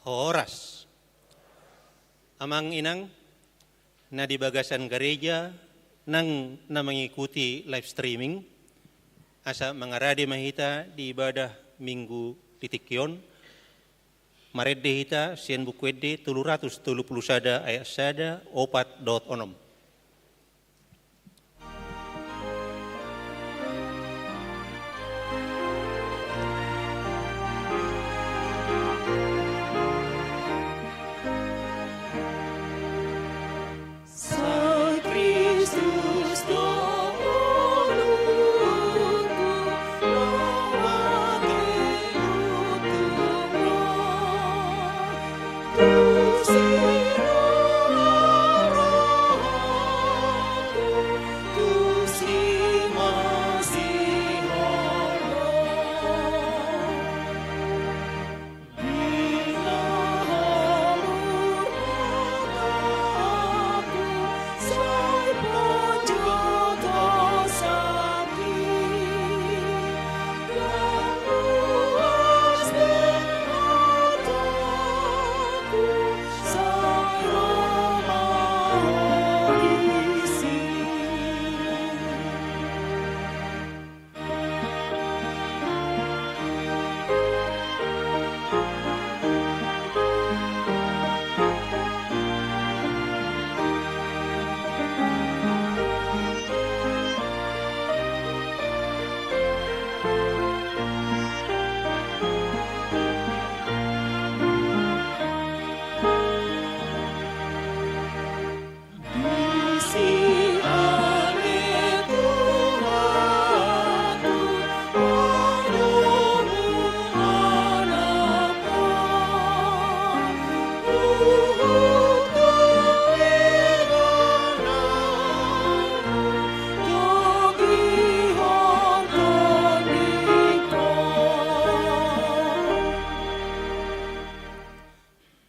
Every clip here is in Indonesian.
Horas. Amang inang na di bagasan gereja nang na mengikuti live streaming asa mengaradi mahita di ibadah minggu titikyon maredde hita sien bukwedde 330 sada ayat sada 4.6.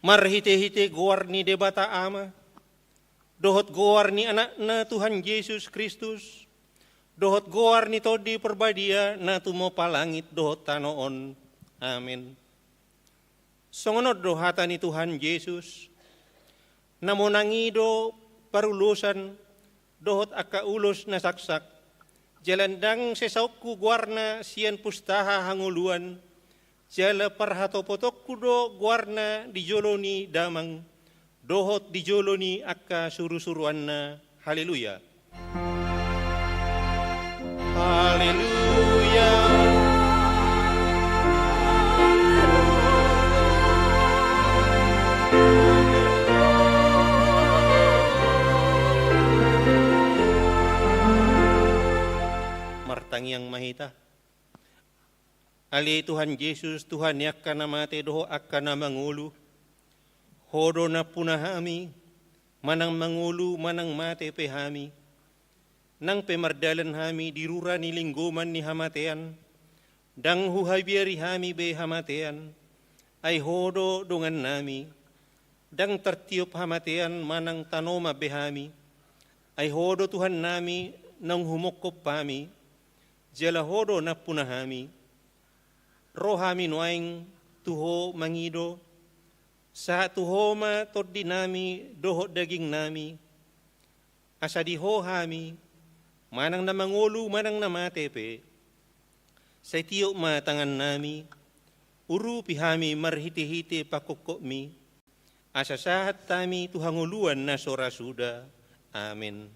Marhite-hite goar ni debata ama, dohot goar ni anak na Tuhan Yesus Kristus, dohot goar ni todi perbadia na tumo palangit dohot tanoon. Amin. Songonod dohata ni Tuhan Yesus, namonangido parulusan dohot akaulos na saksak, jalandang sesauku guarna sian pustaha hanguluan, jala parhatopotok kudo guarna dijoloni damang, dohot dijoloni akka suru-suruanna. Haleluya. Haleluya. Martang yang mahita. Ali Tuhan Yesus, Tuhan yakka namate doho akka na mangulu, hodo na punahami, manang mangulu, manang mate pehami, nang pemardalan hami dirura ni lingguman ni hamatean, dang huhabiari hami be hamatean, ay hodo dungan nami, dang tertiup hamatean manang tanoma behami, ay hodo Tuhan nami nang humokop pami, jala hodo na punahami, rohami nuaing tuho mangido, sa tuho ma toddi nami doho daging nami, asa diho hami, manang na mangulu, manang na matepe, sa tiyo ma tangan nami, uru pihami marhiti-hiti pakukok mi, asa sahat tami tuhanguluan na sorasuda. Amin.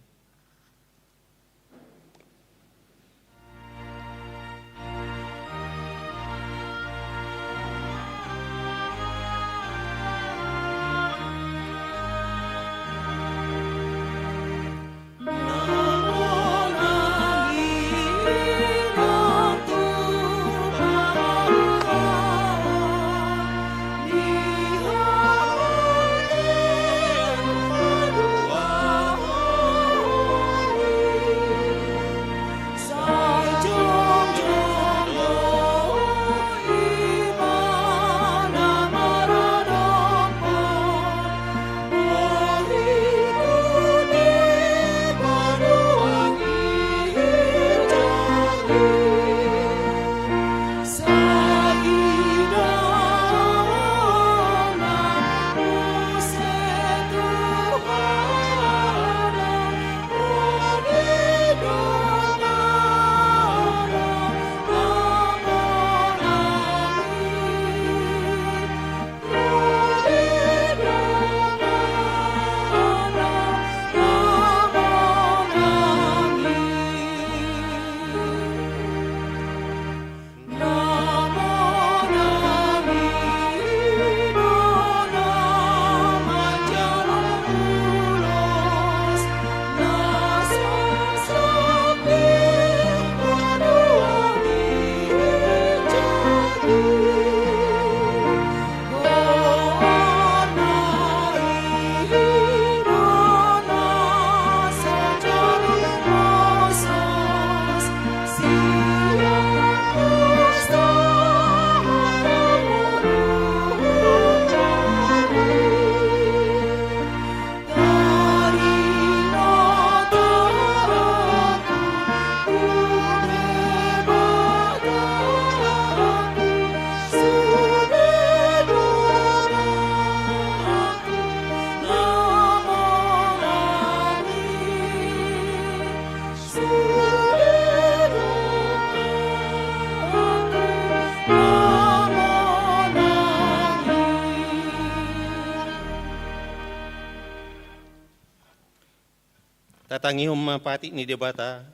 Tatangihom mapati ni debata,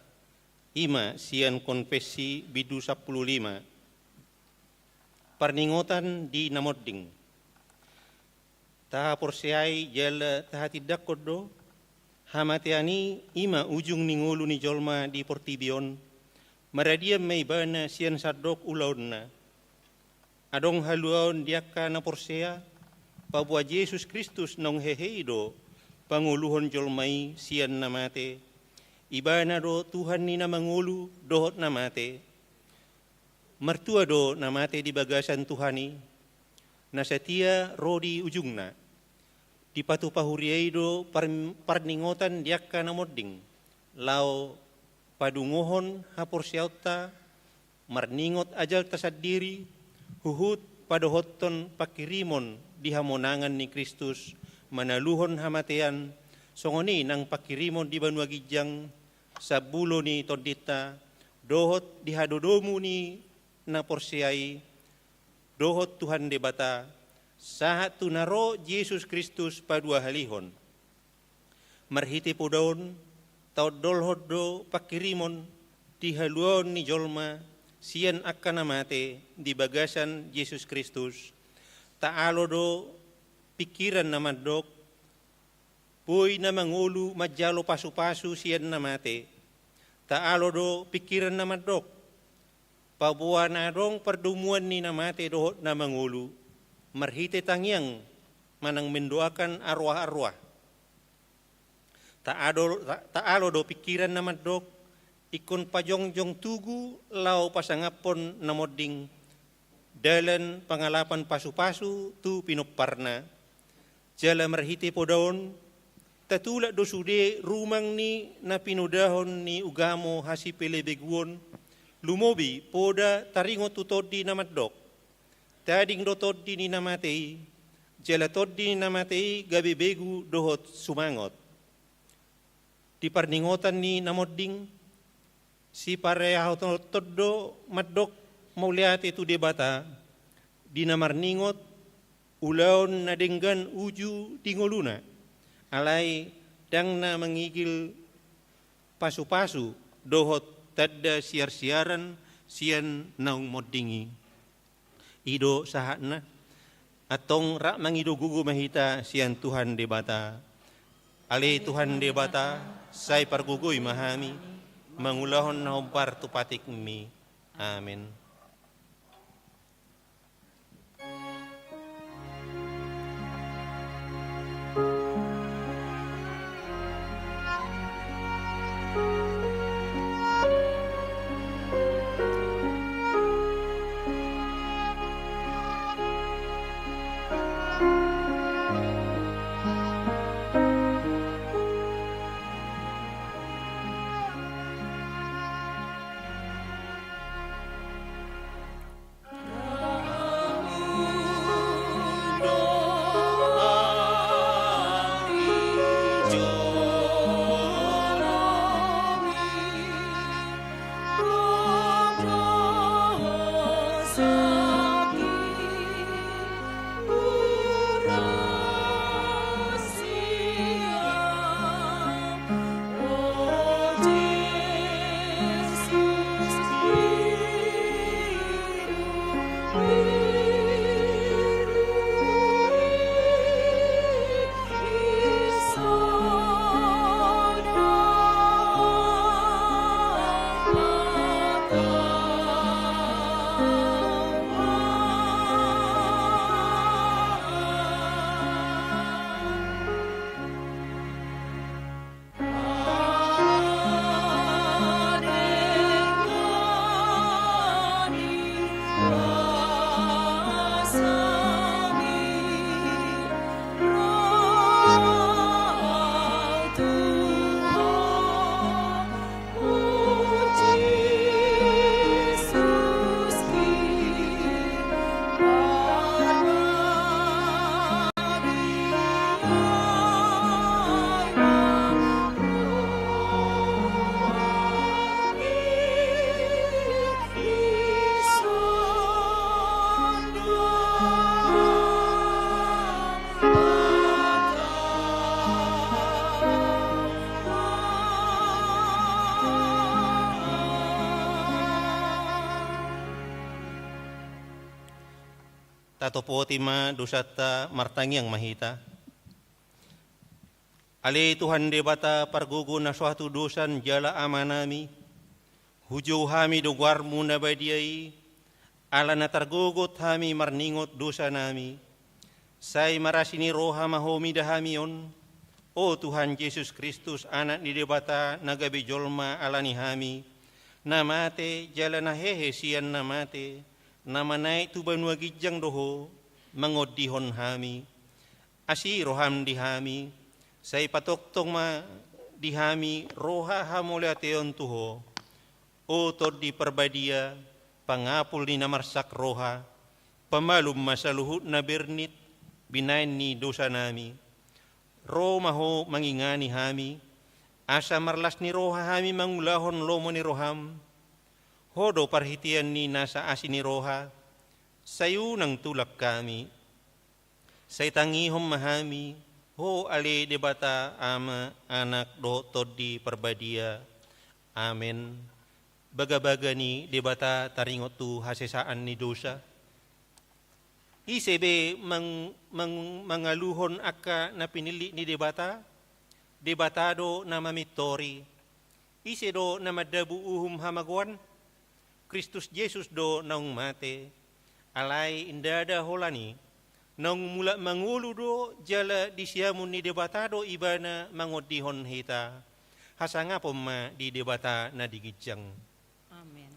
ima sian konfesi bidu 15, parningotan di namodding. Taha porsiai jala taha tidak kodo, hamatiani ima ujung ningulu ni jolma di portibion, maradia may bana sian sadok ulauna. Adong haluaon diaka na porsea, pabua Yesus Kristus nong heheido, panguluhon jolmai sian namate, ibana do Tuhan ni na mangulu dohot namate, mertua do namate di bagasan Tuhani, na setia rodi ujungna, di patu pahuriai do parningotan diaka na modding, lao padungohon hapor siauta, marningot ajal tasadiri, huhut padohoton pakirimon di hamonangan ni Kristus, manaluhon hamatean, songoni nang pakirimon di Banua Gijang, sabulo ni todita, dohot di hadodomu ni na porsiai, dohot Tuhan debata, sahat tunaro Yesus Kristus padua halihon. Marhiti pudaon, taudol hodo pakirimon, di haluon ni jolma, sian akan namate di bagasan Yesus Kristus, taalo do pikiran naman dok, puy na mangulu majalo pasu-pasu siyan namate, taalo do pikiran naman dok, pabuwa na dong perdumuan ni namate dohot na mangulu, marhite tangyang manang mendoakan arwah-arwah. Taalo do pikiran naman dok, ikon pajongjong tugu lau pasangapon namodding, dalan pangalapan pasu-pasu tu pinuparna, jala marhiti podaon, tatulak do sude rumang ni na pinudahon ni ugamo hasi pelebeguon, lumobi poda taringo tutodi namadok, tading do todi ni namatei, jala todi ni namatei gabi begu dohot sumangot. Di parningotan ni namodding, si parehaw todo madok mauliati tu debata, di namarningot, ulaon na denggan uju tingoluna, alay dang na mangigil pasu-pasu, dohot tadda siar-siaran sian naung moddingi. Ido sahatna, atong rak mangido gugu mahita sian Tuhan debata. Ale Tuhan debata, say pargugoy mahami, mangulahon na humpar tupatik mi. Amen. sato potima dosata martangiang mahita. Ale Tuhan debata pargugo na suatu dosan jala amanami, hujo hami dogwarmu na badiai, ala na targugot hami marningot dosa nami, say marasini roha mahomi dahamion, o Tuhan Yesus Kristus anak ni debata nagabi jolma alani hami, namate jala na hehe sian namate, namanay tubanwa gijang doho, mangodihon hami, asi roham dihami, say patoktong ma dihami roha hamuliateon tuho, o tod di perbadia, pangapul ni namarsak roha, pamalum masaluhut na bernit, binain ni dosa nami, ro maho mangingani hami, asa marlas ni roha hami mangulahon lomo ni roham, hodo parhitian ni nasa asin ni roha, sayu nang tulak kami, say tangihom mahami, ho ale debata ama anak do todi perbadia. Amen. Baga-baga ni debata taringot tu hasesaan ni dosa. Isebe mangaluhon aka na pinili ni debata, debatado na mamitori. Ise do na madabu uhum hamagwan, Kristus Jesus do naung mate, alay indada holani, nang mula mangulu do jala disiamun ni debatado ibana mangodihon hita. Hasanga poma di debata na digijang. Amen.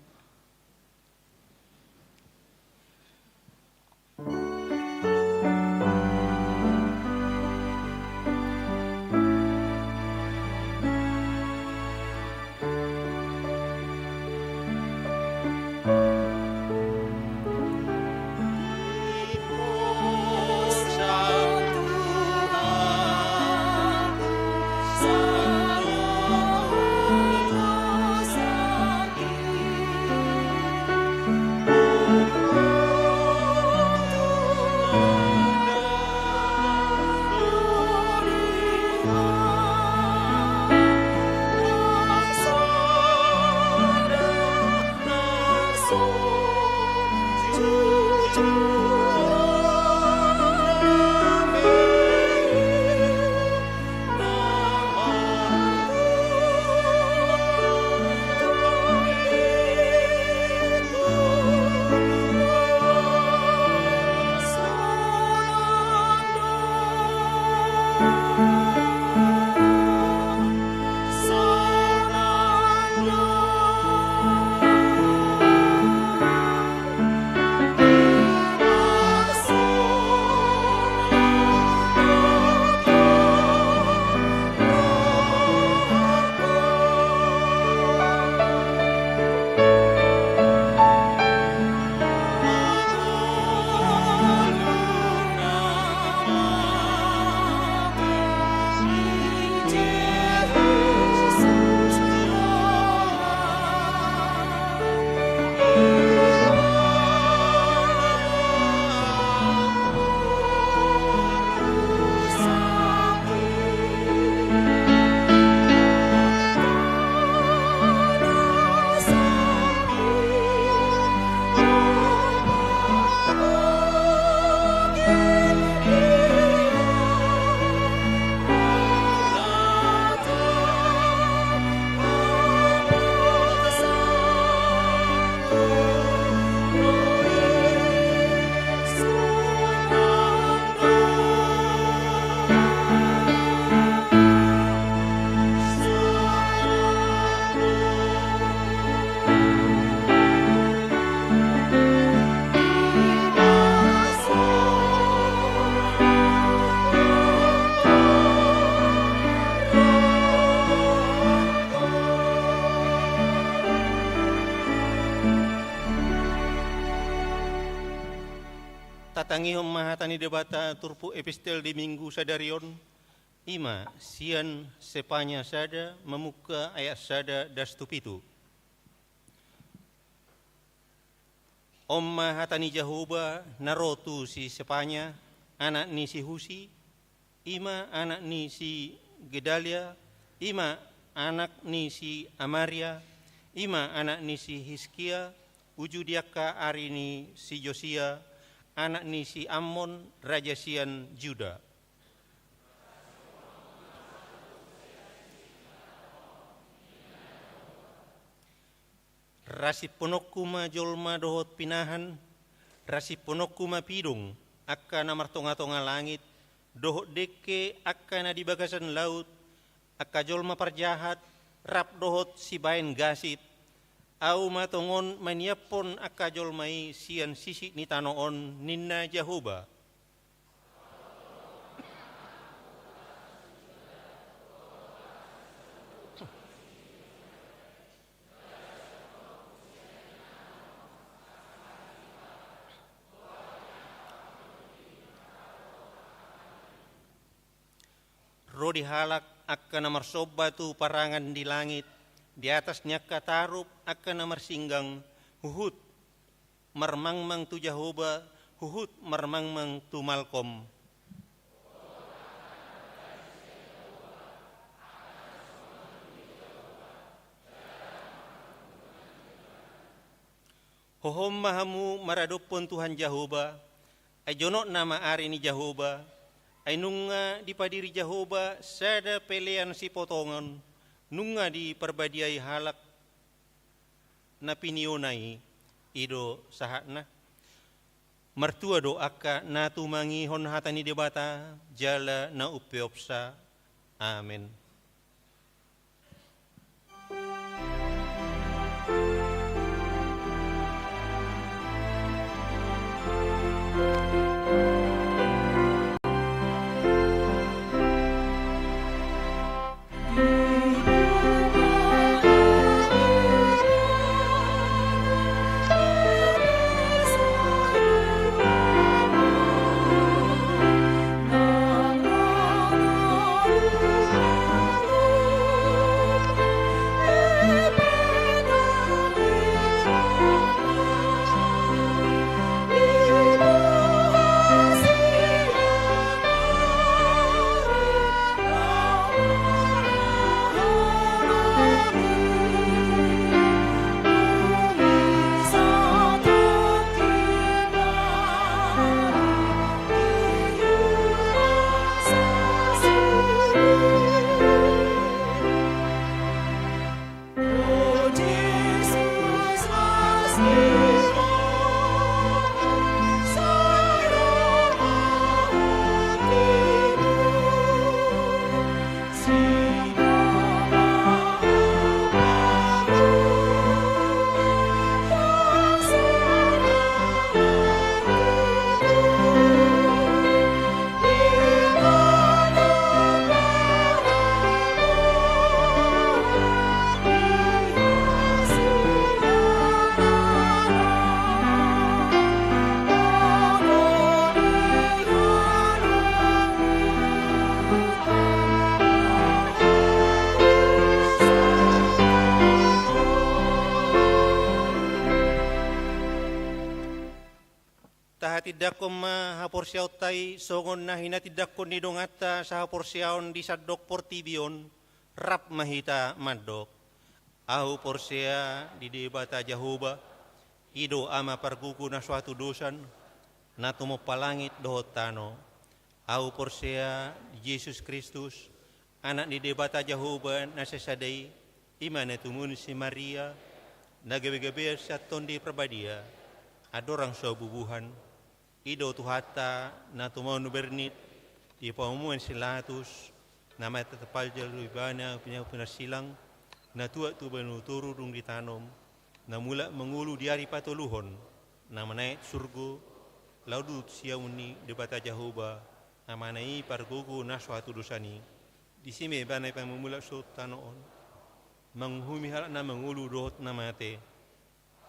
Tatangihom mahatani debata turpu epistel di minggu sadarion, ima sian sepanya sada memuka ayat sada dastupitu. Om mahatani Jehovah narotu si sepanya, anak ni si Husi, ima anak ni si Gedalia, ima anak ni si Amaria, ima anak ni si Hiskia, ujudiaka ari ni si Josia, anak ni si Ammon, raja sian Juda. Rasi ponokuma jolma dohot pinahan, rasi ponokuma pidung, akkana martonga-tonga langit, dohot deke akkana di bagasan laut, akka jolma parjahat, rap dohot si bain gasit, au matongon maniapon akka jolmai sian sisi ni tanoon ninna Jahoba. Rodi halak akan namar sobatu parangan di langit, di atasnya katarup akan namar singgang, huhut marmangmang tu Jahoba, huhut marmangmang tu Malkom. Hohom mahamu maradopon Tuhan Jahoba, ay jonok nama ari ni Jahoba, ay nunga di padiri Jahoba sada pelean si potongan, nunga di perbadiai halak na pinionai ido sahatna. Mertua doaka na tumangihon hatani debata jala na upeopsa. Amin. Tidakon mahapor tay songon na hinatidakon ni dongata sa hapor siyaon di sadok portibion rap mahita madok. Ahu porsia di debata Jahoba ido ama pargugu na suatu dosan na tumopalangit dohot tano. Ahu porsia Yesus Kristus anak di debata Jahoba na sesadai imana tumun si Maria nagabe-gabe sa tondi perbadia adorang bubuhan. Ido tuhata na tumau bernit di paumuan silatus nama tetapal jalur ibana punya silang na tua tu banu turu dung ditanom na mula mengulu diari patoluhon na naik surgo laudut siauni debata Jahoba amanai pargogo na suatu dosani di sini banai pamumula so tanoon menghumi hal na mengulu dohot namate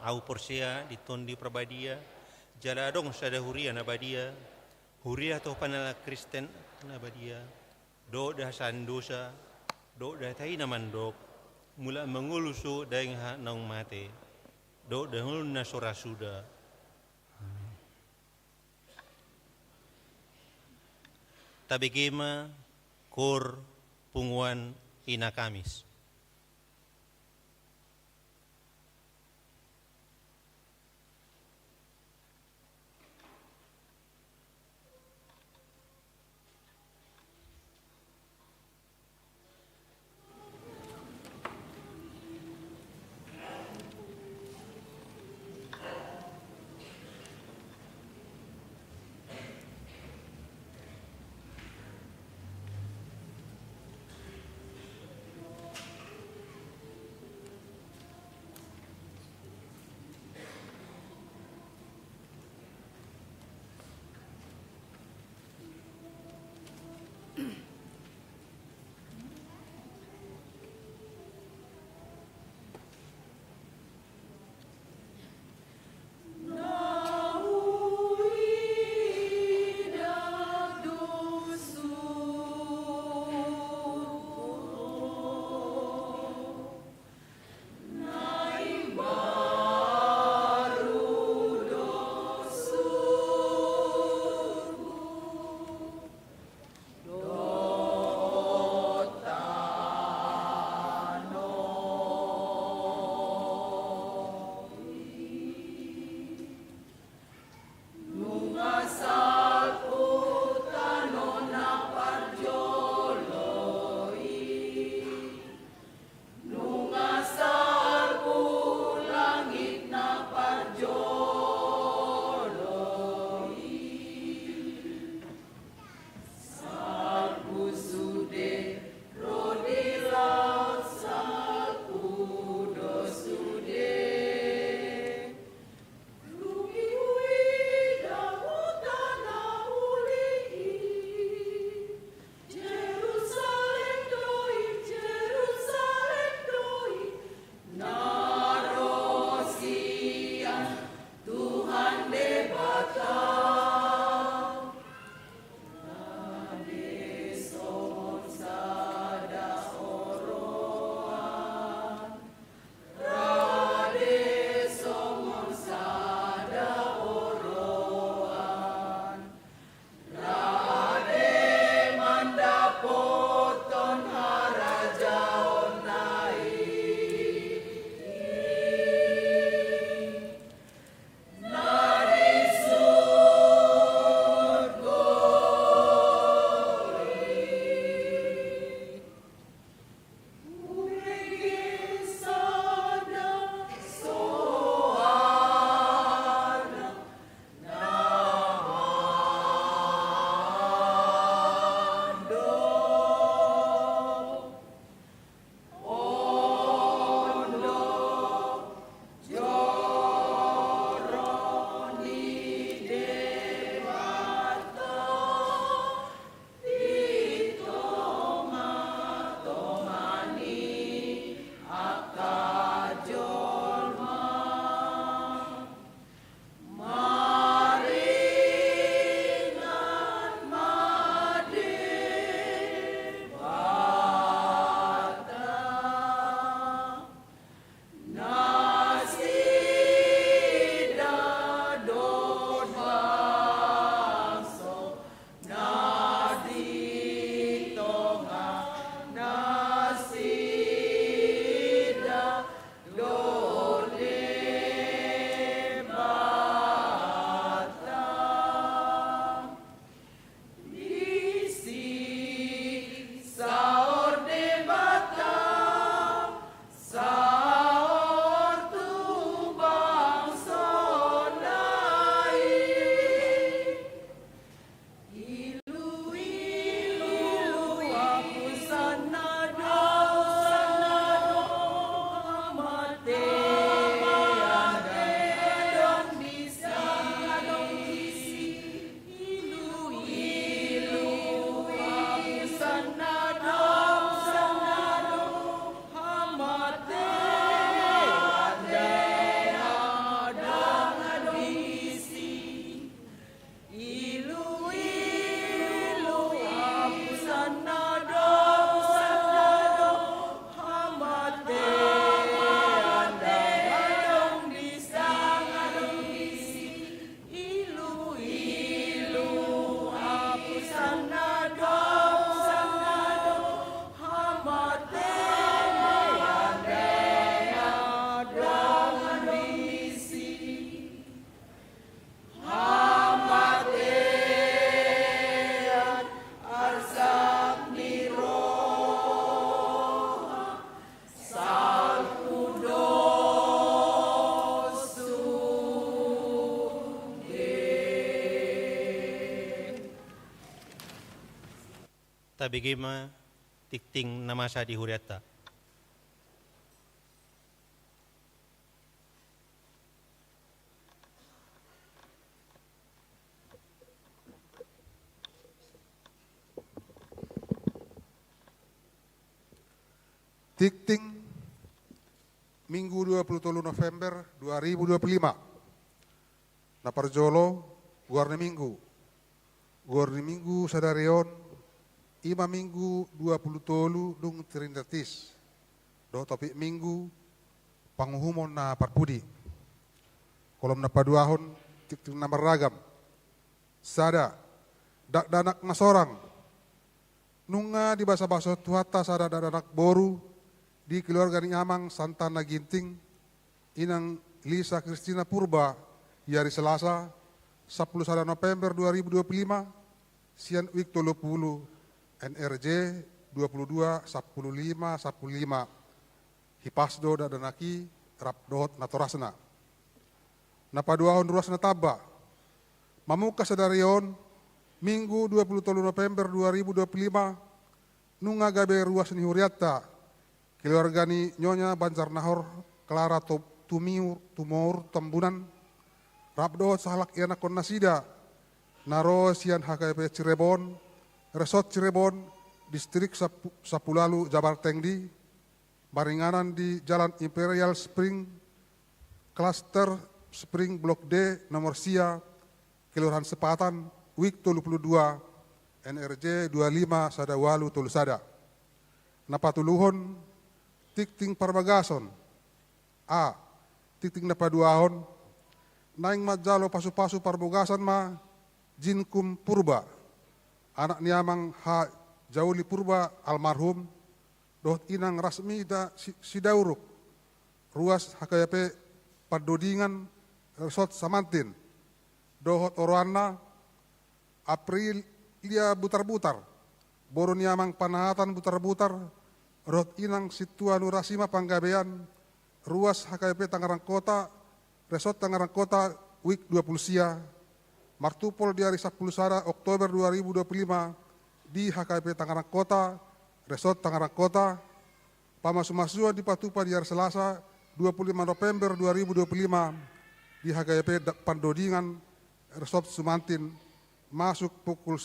au porsia di tondi perbadia jala dong sada huria nabadia huria toh panala Kristen nabadia do dah sandosa do dah tai namandok mula mengulusu daeng ha nong mate do dah na sorasuda. Tabigema kor punguan ina Kamis. tabigima tikting namasa di huriata. Tikting Minggu 23 November 2025. Naparjolo Guarni Minggu sadarion Ima Minggu 23 dung tirindatis. Do topik Minggu panguhumon na parpudi. Kolom na paduahon tikting na maragam. Sada danak na sorang. Nunga di basa-basa tuata sada danak boru di keluarga ni Amang Santana Ginting inang Lisa Kristina Purba hari Selasa 10 November 2025 sian wik 30 NRJ 22 15 hipasdo dadanaki rapdot natorasna napaduahon ruas nataba mamuka sadarion Minggu 23 November 2025 nunga gabe ruas ni huriata keluarga ni Nyonya Banjarnahor Clara Tumur Tambunan Rabdo Salak Yana Konasida Naro Sian HKP Cirebon Resort Cirebon Distrik Sapulalu Jabar Tengdi Baringanan di Jalan Imperial Spring Cluster Spring Blok D nomor Sia Kelurahan Sepatan Wik 22 NRJ 25 Sadawalu Tulusada Napatuluhon tikting parbagason A tikting na paduahon naing majalo pasu-pasu parbogasan ma Jinkum Purba anak niamang ha Jauli Purba almarhum dohot inang rasmi da sidauruk ruas hakayape padodingan resort Samantin dohot oroanna April lia butar-butar boron niamang panahatan butar-butar Rot inang situa nurasima panggabean ruas HKP Tangerang Kota Resort Tangerang Kota Week 20 Sia Martupol di hari 10 Oktober 2025 di HKP Tangerang Kota Resort Tangerang Kota Pamasumasuan di Patupa di hari Selasa 25 November 2025 di HKP Pandodingan Resort Sumantin masuk pukul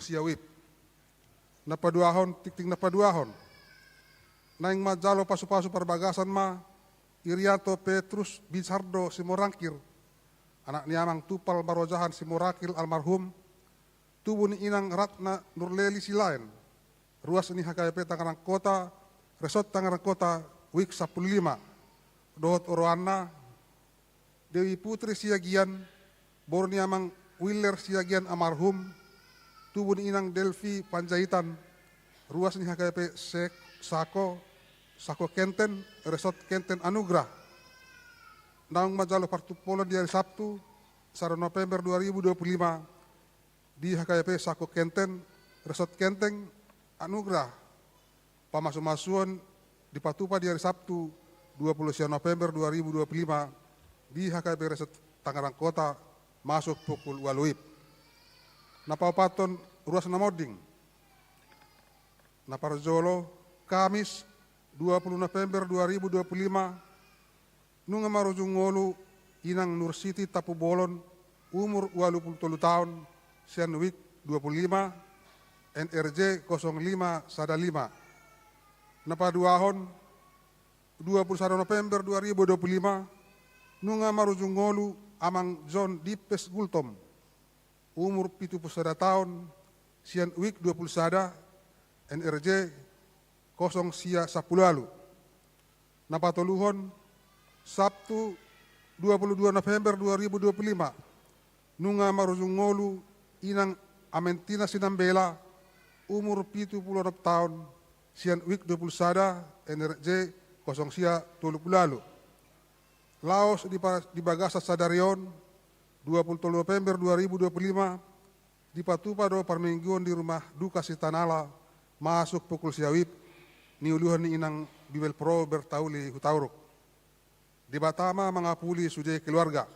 siawip napaduahon tikting napaduahon naing majalo pasu-pasu perbagasan ma Irianto Petrus Binsardo Simorangkir anak niamang Tupal Barojahan Simorakil almarhum tubun inang Ratna Nurleli Silain ruas ini HKP Tangerang Kota Resort Tangerang Kota Wik 15 dohot oroanna Dewi Putri Siagian bor niamang Willer Siagian almarhum tubun inang Delvi Panjaitan ruas ini HKP Sako Kenten, Resort Kenten Anugrah. Naung majalo partupolon di hari Sabtu, 1 November 2025 di HKP Sako Kenten, Resort Kenten Anugrah. Pamasumasuan di Patupa di hari Sabtu, 20 November 2025 di HKP Resort Tangerang Kota masuk pukul waluip. Napaupaton ruas namoding. Naparjolo Kamis 20 November 2025 nunga marujung ngolu inang Nur Siti Tapu Bolon umur 83 tahun sian wik 25 NRJ 05 Sadalima napaduahon 21 November 2025 nunga marujung ngolu amang John Dipes Gultom umur 71 tahun sian wik 20 Sada NRJ 0 Sia Sapulalu napatuluhon Sabtu 22 November 2025 nunga marujung ngolu inang Amentina Sinambela umur 76 tahun sian wik 20 Sada NRJ 0 Sia Tulupulalu Laos di Bagasa Sadarion 20 November 2025 di Patupa do Parmingguan di rumah duka Sitanala masuk pukul siawip niuluhan ni inang Bibel Pro bertauli hutauruk di Batama mangapuli sudai keluarga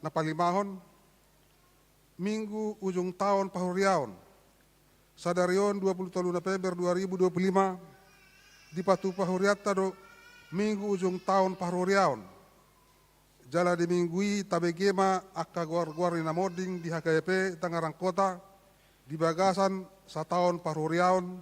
napalimahon Minggu ujung tahun pahuriaon Sadarion 23 November 2025 di Patupa Huriata do minggu ujung tahun Pahuriaon. Jala di minggui tabegema akka guar-guar na moding di HKP Tangerang Kota di bagasan setahun Pahuriaon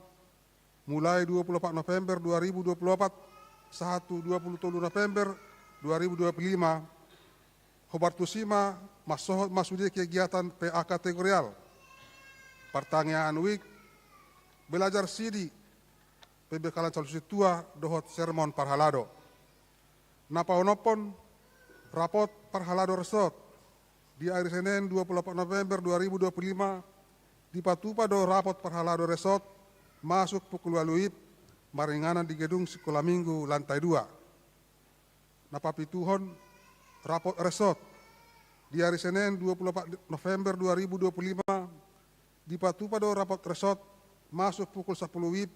mulai 24 November 2024 sahatu 27 November 2025 Hobartusima masohot masudi kegiatan PA kategorial pertanyaan week belajar sidi pembekalan solusi tua dohot sermon parhalado napaonopon rapot parhalado resort di hari Senin 28 November 2025 di Patupa do rapot parhalado resort masuk pukul waluip maringanan di gedung sekolah minggu lantai 2 napapituhon rapot resort di hari Senin 24 November 2025 di Patupa do rapot resort masuk pukul 10 WIB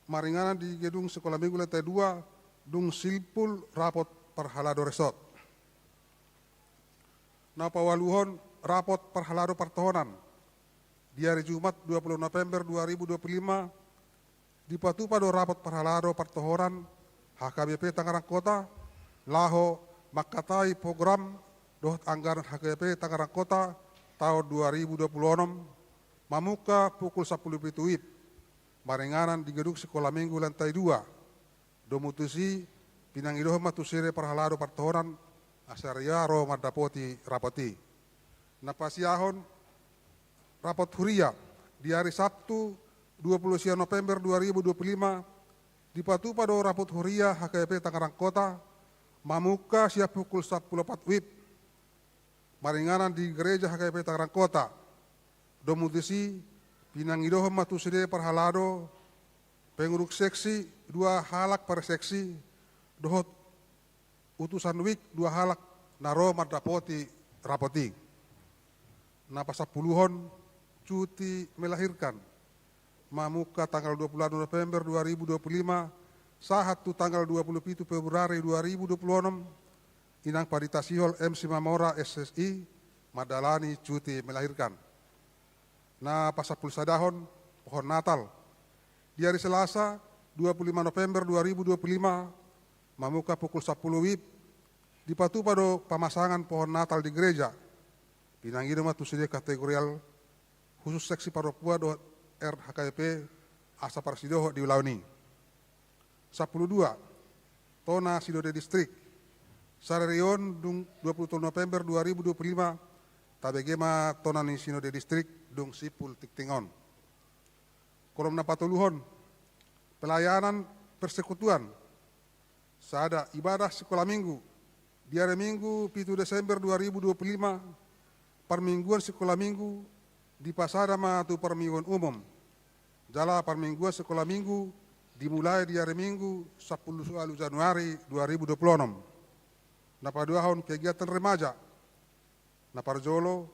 maringanan di gedung sekolah minggu lantai 2 dung silpul rapot parhalado resort. Napawaluhon rapot parhalado partohonan di hari Jumat 20 November 2025 di Patupa do rapot parhalado partohonan HKBP Tangerang Kota laho makatai program dohot anggaran HKBP Tangerang Kota tahun 2026 mamuka pukul 10 WIB maringanan di gedung sekolah minggu lantai 2 domutusi pinangidoh matusire parhalado partohonan asaryaro madapoti rapoti napasiahon rapot huria di hari Sabtu 20 November 2025 di Patupa do rapot huria HKP Tangerang Kota mamuka siap pukul 14 WIB maringanan di gereja HKP Tangerang Kota domutisi pinangidoh matusire parhalado penguruk seksi 2 halak per seksi dohot utusan wik 2 halak naro madapoti rapoti napasapuluhon cuti melahirkan mamuka tanggal 20 November 2025 sahatu tanggal 27 Februari 2026 inang paditasihol MC Mamora SSI madalani cuti melahirkan. Na pasapul sadahon pohon Natal di hari Selasa 25 November 2025 mamuka pukul 10 WIB di Patupa do pamasangan pohon Natal di gereja pinangido matuside kategorial khusus seksi parokua do RHKP asa parsidoho di Ulauni 12 Tona Sidode Distrik Sarerion dung 20 November 2025 tabegema Tona ni Sinode Distrik dung sipul tiktingon kolom napatuluhon pelayanan persekutuan sada ibadah sekolah minggu di hari Minggu 7 Desember 2025 permingguan sekolah minggu di pasada matu permingguan umum jala permingguan sekolah minggu dimulai di hari Minggu 10 Januari 2026 napaduahon kegiatan remaja naparjolo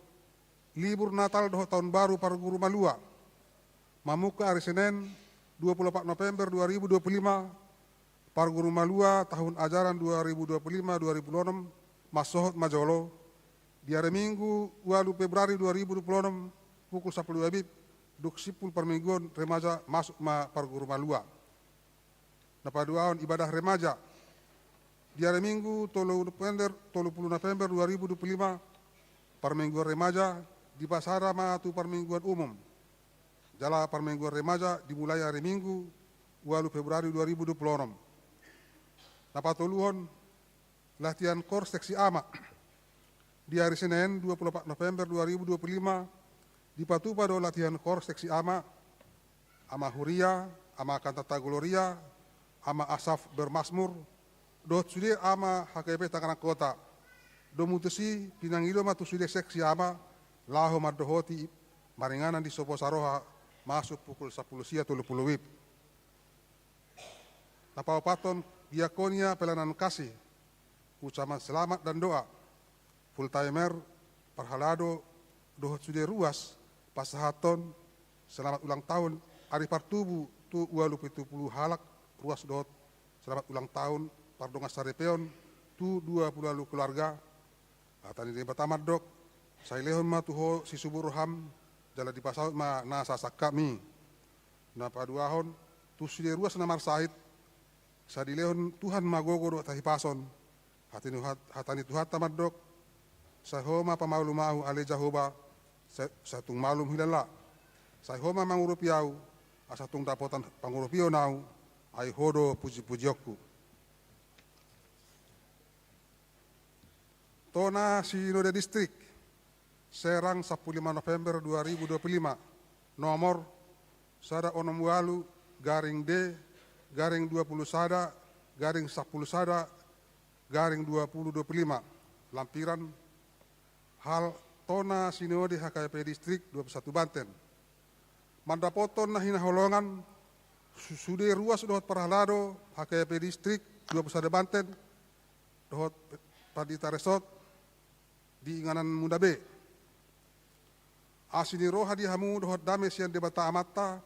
libur Natal doho tahun baru para guru Malua mamuka hari Senin 24 November 2025 para guru Malua tahun ajaran 2025-2026 masohot majolo di hari Minggu 2 Februari 2026 pukul 10 WIB duk sipul permingguan remaja masuk para guru Malua napaduaon ibadah remaja di hari Minggu 30 November 2025 permingguan remaja di pasara matu permingguan umum jala permingguan remaja dimulai hari Minggu 2 Februari 2026 napatuluhon latihan kor seksi ama di hari Senin 24 November 2025 di Patupa do latihan kor seksi ama huria ama kantata gloria ama asaf bermasmur do sude ama HKP Tangerang Kota do mutusi pinangido matusude seksi ama laho madohoti maringanan di Sopo Saroha masuk pukul 10 sia 30 WIB. Napawapaton diakonia pelayanan kasih ucapan selamat dan doa full timer parhalado dohot sude ruas pasahaton selamat ulang tahun hari Partubu tu 20 halak ruas dohot selamat ulang tahun pardongas sarepeon tu 20 keluarga atani di Batamadok saya lehon matuho si subur ham jala di pasal ma nasa sakami na paduahon tu sude ruas na marsahit sa dilehon Tuhan magogo do tahipason hatani Tuhan tamadok sa homa pamaulumahu ale Jahoba sa tung malum hilala sa homa mangurupiau asa tung dapotan pangurupio nau ai hodo puji-pujiokku. Tona Sinode Distrik Serang 15 November 2025 nomor sada onom walu garing D garing 20 sada garing 10 sada garing 2025 lampiran hal Tona Sinode HKP Distrik 21 Banten mandapoton na hinaholongan sude ruas dohot parhalado HKP Distrik 21 Banten dohot Padita Resort di Inganan Munda B asini roha di hamu dohot dame sian debata amata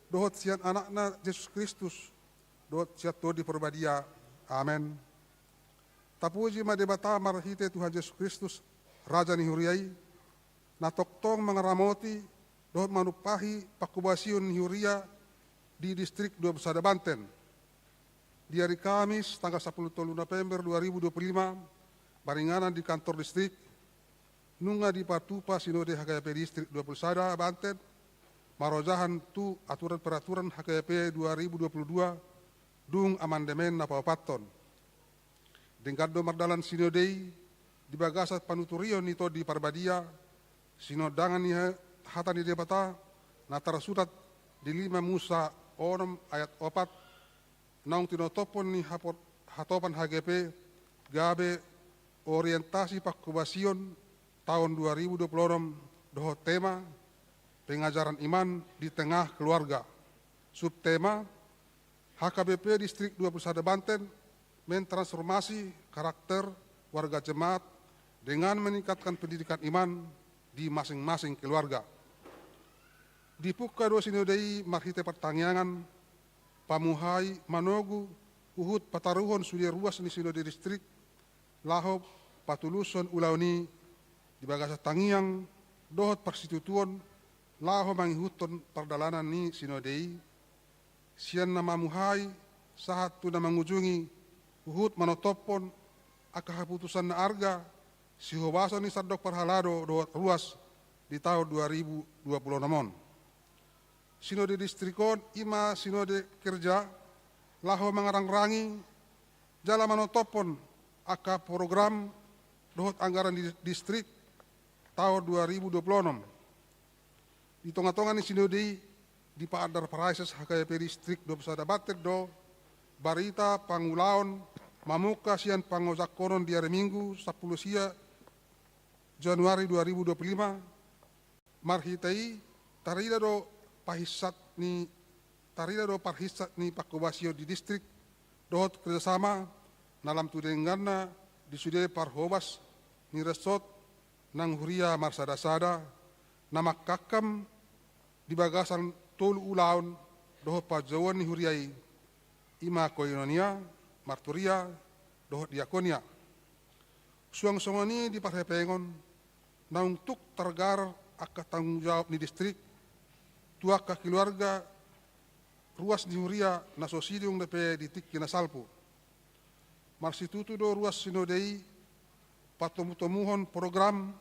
dohot sian anakna Yesus Kristus dohot siat to di perbadia amen tapuji ma debata marhite Tuhan Yesus Kristus Raja ni huriai na toktong mangaramoti dohot manupahi pakubasiun ni huria di distrik 21 Banten di hari Kamis tanggal 10 November 2025 baringanan di kantor distrik nunga di Patupa Sinode HKP Distrik 21 Banten marojahan tu aturan-peraturan HKP 2022 dung amandemen na papaton dengkado mardalan Sinodei di bagasat panuturion nito di Parbadia sinodangan ni hata ni debata na tarasutat di 5 Musa onom ayat 4 naung tinotopon ni hatopan HGP gabe orientasi pakubasion tahun 2026 dohot tema pengajaran iman di tengah keluarga. Subtema HKBP Distrik 21 Banten mentransformasi karakter warga jemaat dengan meningkatkan pendidikan iman di masing-masing keluarga. Di Puka do Sinodei marhite pertanyaan pamuhai manogu uhud pataruhon sudia ruas ni Sinode Distrik lahop patuluson ulauni di bagasa tangiang dohot persitutuon laho mangihuton perdalanan ni Sinodei sian nama muhai saat tu na mengunjungi uhud manotopon akahaputusan na arga sihobaso ni sadok parhalado dohot ruas di tahun 2020 namon. Sinode Distrikon ima Sinode Kerja laho mangarang-rangi jala manotopon aka program dohot anggaran di distrik tahun 2026. Di tonga-tonga ni Sinode di Paadar Paraises HKP Distrik 21 Banten do barita pangulaon mamuka sian pangozak konon di hari Minggu 10 sia Januari 2025 marhitai tarida do parhisat ni pakubasio di distrik dohot kerjasama dalam tudengana di sude parhobas ni resort nang huria marsada-sada nama kakam di bagasan tolu ulaun dohot pajawan ni huriai ima koinonia marturia dohot diakonia suang-suangani di parhepengon naung tuk tergar aka tanggung jawab ni distrik tuaka keluarga ruas di huria na sosidiung depe ditik kina salpu marsitutu do ruas Sinodei patomu-tomuhon program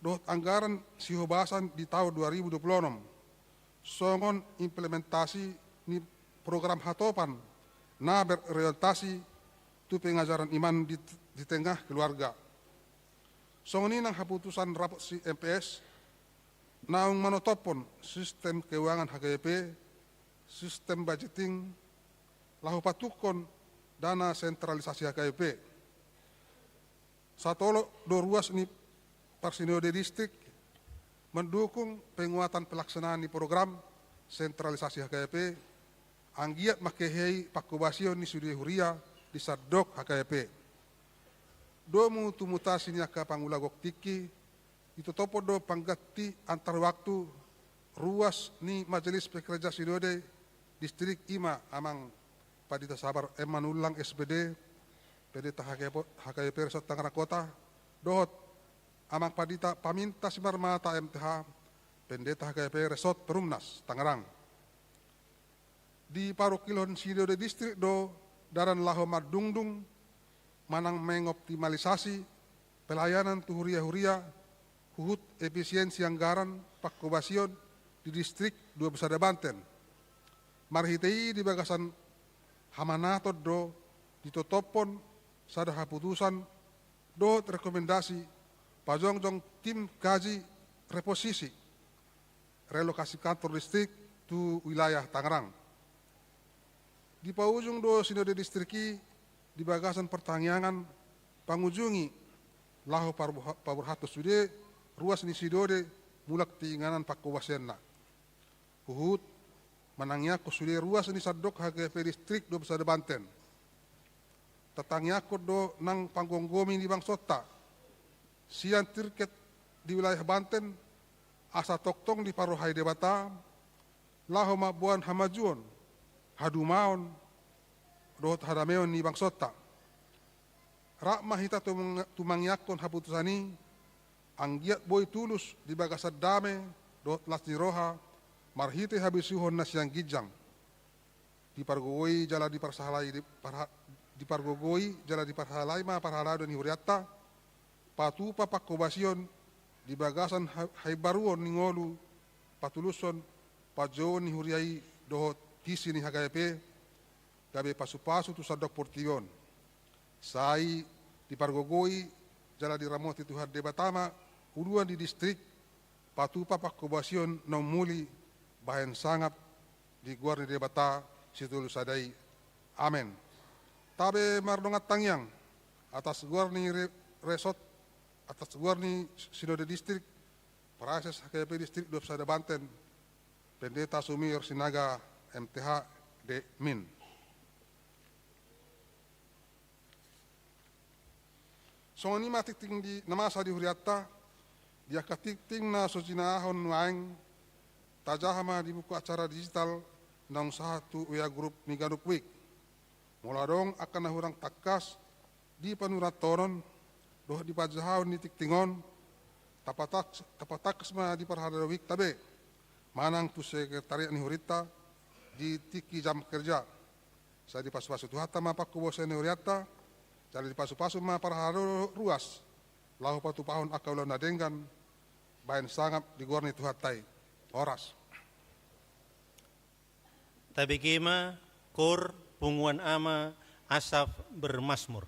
dohot anggaran sihobasan di tahun 2026 songon implementasi ni program hatopan na berorientasi tu pengajaran iman di tengah keluarga songoni nang haputusan rapot si MPS naung manotopon sistem keuangan HGP, sistem budgeting, lahu patukon dana sentralisasi HGP. Satolo do ruas ni Parsinode Distrik mendukung penguatan pelaksanaan ni program sentralisasi HGP, anggiat makehei pakubasio ni sudi huria di sadok HGP. Domu tumutasi niaka pangulagok tiki itu topo do panggati antar waktu ruas ni Majelis Pekerja Sinode Distrik Ima amang Padita Sabar Emanulang SPD Pedita HKP Resort Tangerang Kota dohot amang Padita Paminta Simar Mata MTH Pendeta HKP Resort Perumnas Tangerang di Parokilon Sidode Distrik do daran laho madungdung manang mengoptimalisasi pelayanan tu huria-huria huhut efisiensi anggaran pakkobasion di distrik dua Besada Banten. Marhitei di bagasan hamanatot do ditotopon sada haputusan do rekomendasi pajongjong tim kaji reposisi relokasi kantor distrik tu wilayah Tangerang. Di paujung do sinode distriki di bagasan pertanyaan pangujungi lahu paburhatus sude ruas ni sidode mulak tinganan pakkowasenna. Huhut manangnya ko sude ruas ni sadok HGP distrik do Besada Banten. Tatangnya ko do nang panggonggomi di Bangsota. Sian tirket di wilayah Banten asa toktong di Parohai Debata lahu mabuan hamajuon hadumaon dohot hadameon ni Bangsota. Rakmah hita tumangyakon haputusani anggiat boy tulus di bagasad dame dohot lasni roha marhite habisuhon nasyang gijang di pargogoi jala di parsahalai di pargogoi jala di parhalai ma parhalado ni huriatta patupa pakkobasion di bagasan haibaruon ni ngolu patuluson pajoon ni huriai dohot kisi ni HGP gabe pasu-pasu tu sadok portion sai di pargogoi jala di ramoti tu hadde batama uduan di distrik patupa pakkobasion nomuli bahen sangap di guar ni debata situlu sadai amen tabe mardongat tangyang atas guar ni resort atas guar ni sinode distrik proses HKP distrik 2 Besada Banten Pendeta Sumir Sinaga MTH de Min. Songoni matikting di namasa di huriatta dia katikting na socinahon waeng tajahama di buku acara digital nang satu WA Group Miganuk Week. Muladong akan nahurang takas di panuratoron doh di pajahon ni tiktingon tapatakas ma di parhadawik tabe manang tu sekretariat ni hurita di tiki jam kerja sa di pasu-pasu tu hatta ma pakkubosen ni huriatta jadi di pasu-pasu ma parhado ruas lahu patu pahon akaulan nadenggan bain sangap di gorni tu hattai oras Tabikima kor punguan ama asaf bermasmur.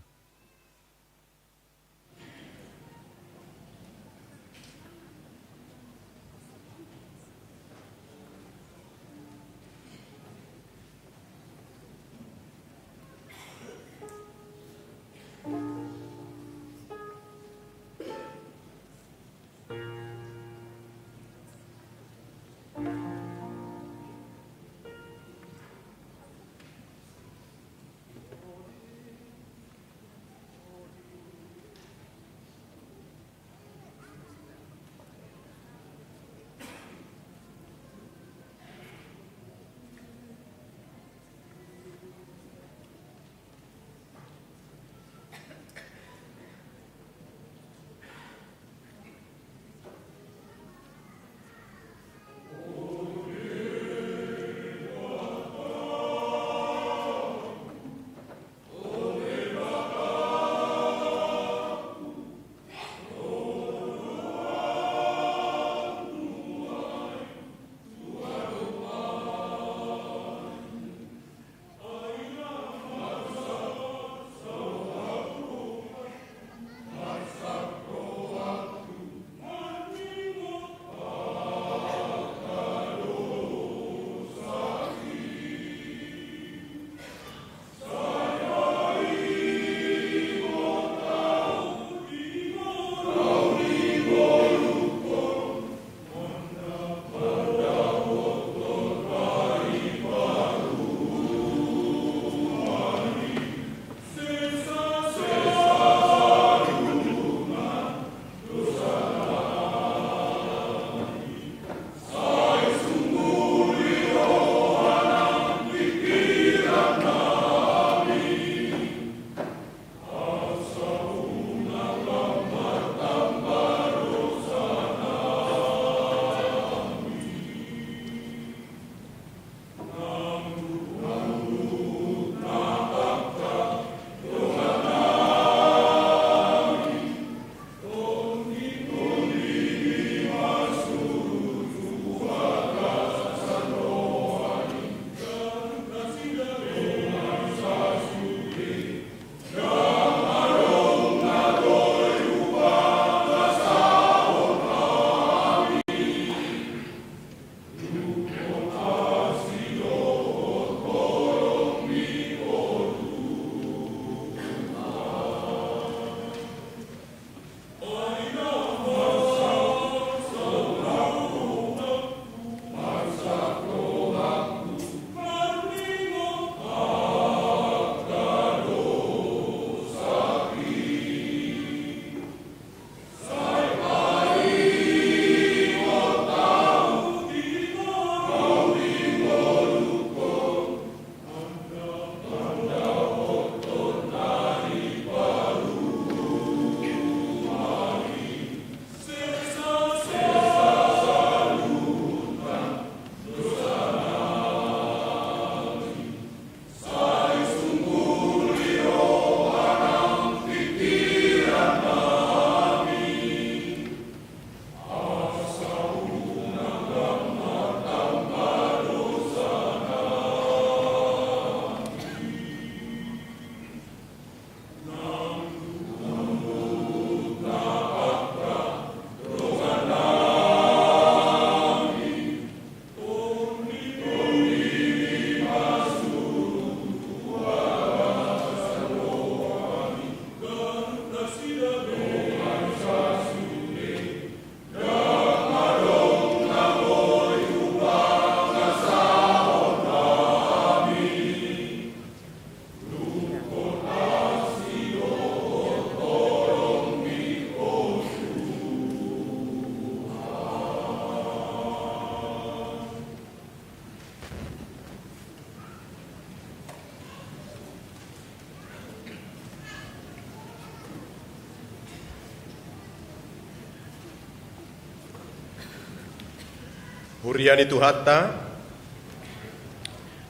Huriani Tuhatta,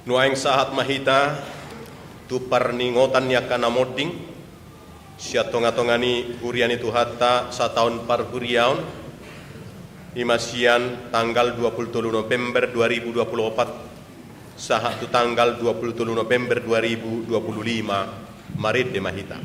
nuaing sahat mahita, tu parningotan ya kana moding, siya tonga-tongani huriani Tuhatta sa tahun par huriaon, imasian tanggal 23 November 2024, sahat tu tanggal 23 November 2025, marit de mahita.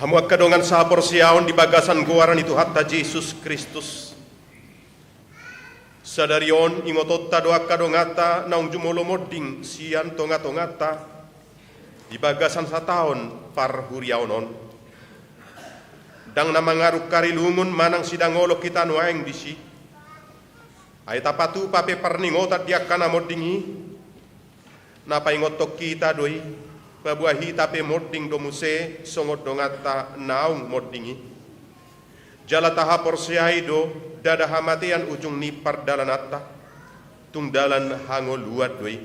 Hamuak kadongan sa porsiaon di bagasan guaran itu hatta Yesus Kristus. Sadarion ingototta doa kadongata naung jumolo moding sian tonga-tongata di bagasan sa taon par huriaonon. Dang na mangaruk karilungun manang sidangolo kita nuaeng disi. Ay tapatu pape parningotat diak kana modingi. Napa ingotok kita doi. Pabuahi tape moding domuse songot dongata naung modingi. Jala taha porsiai do dada hamatian ujung nipar dalanata tung dalan hango luat doi.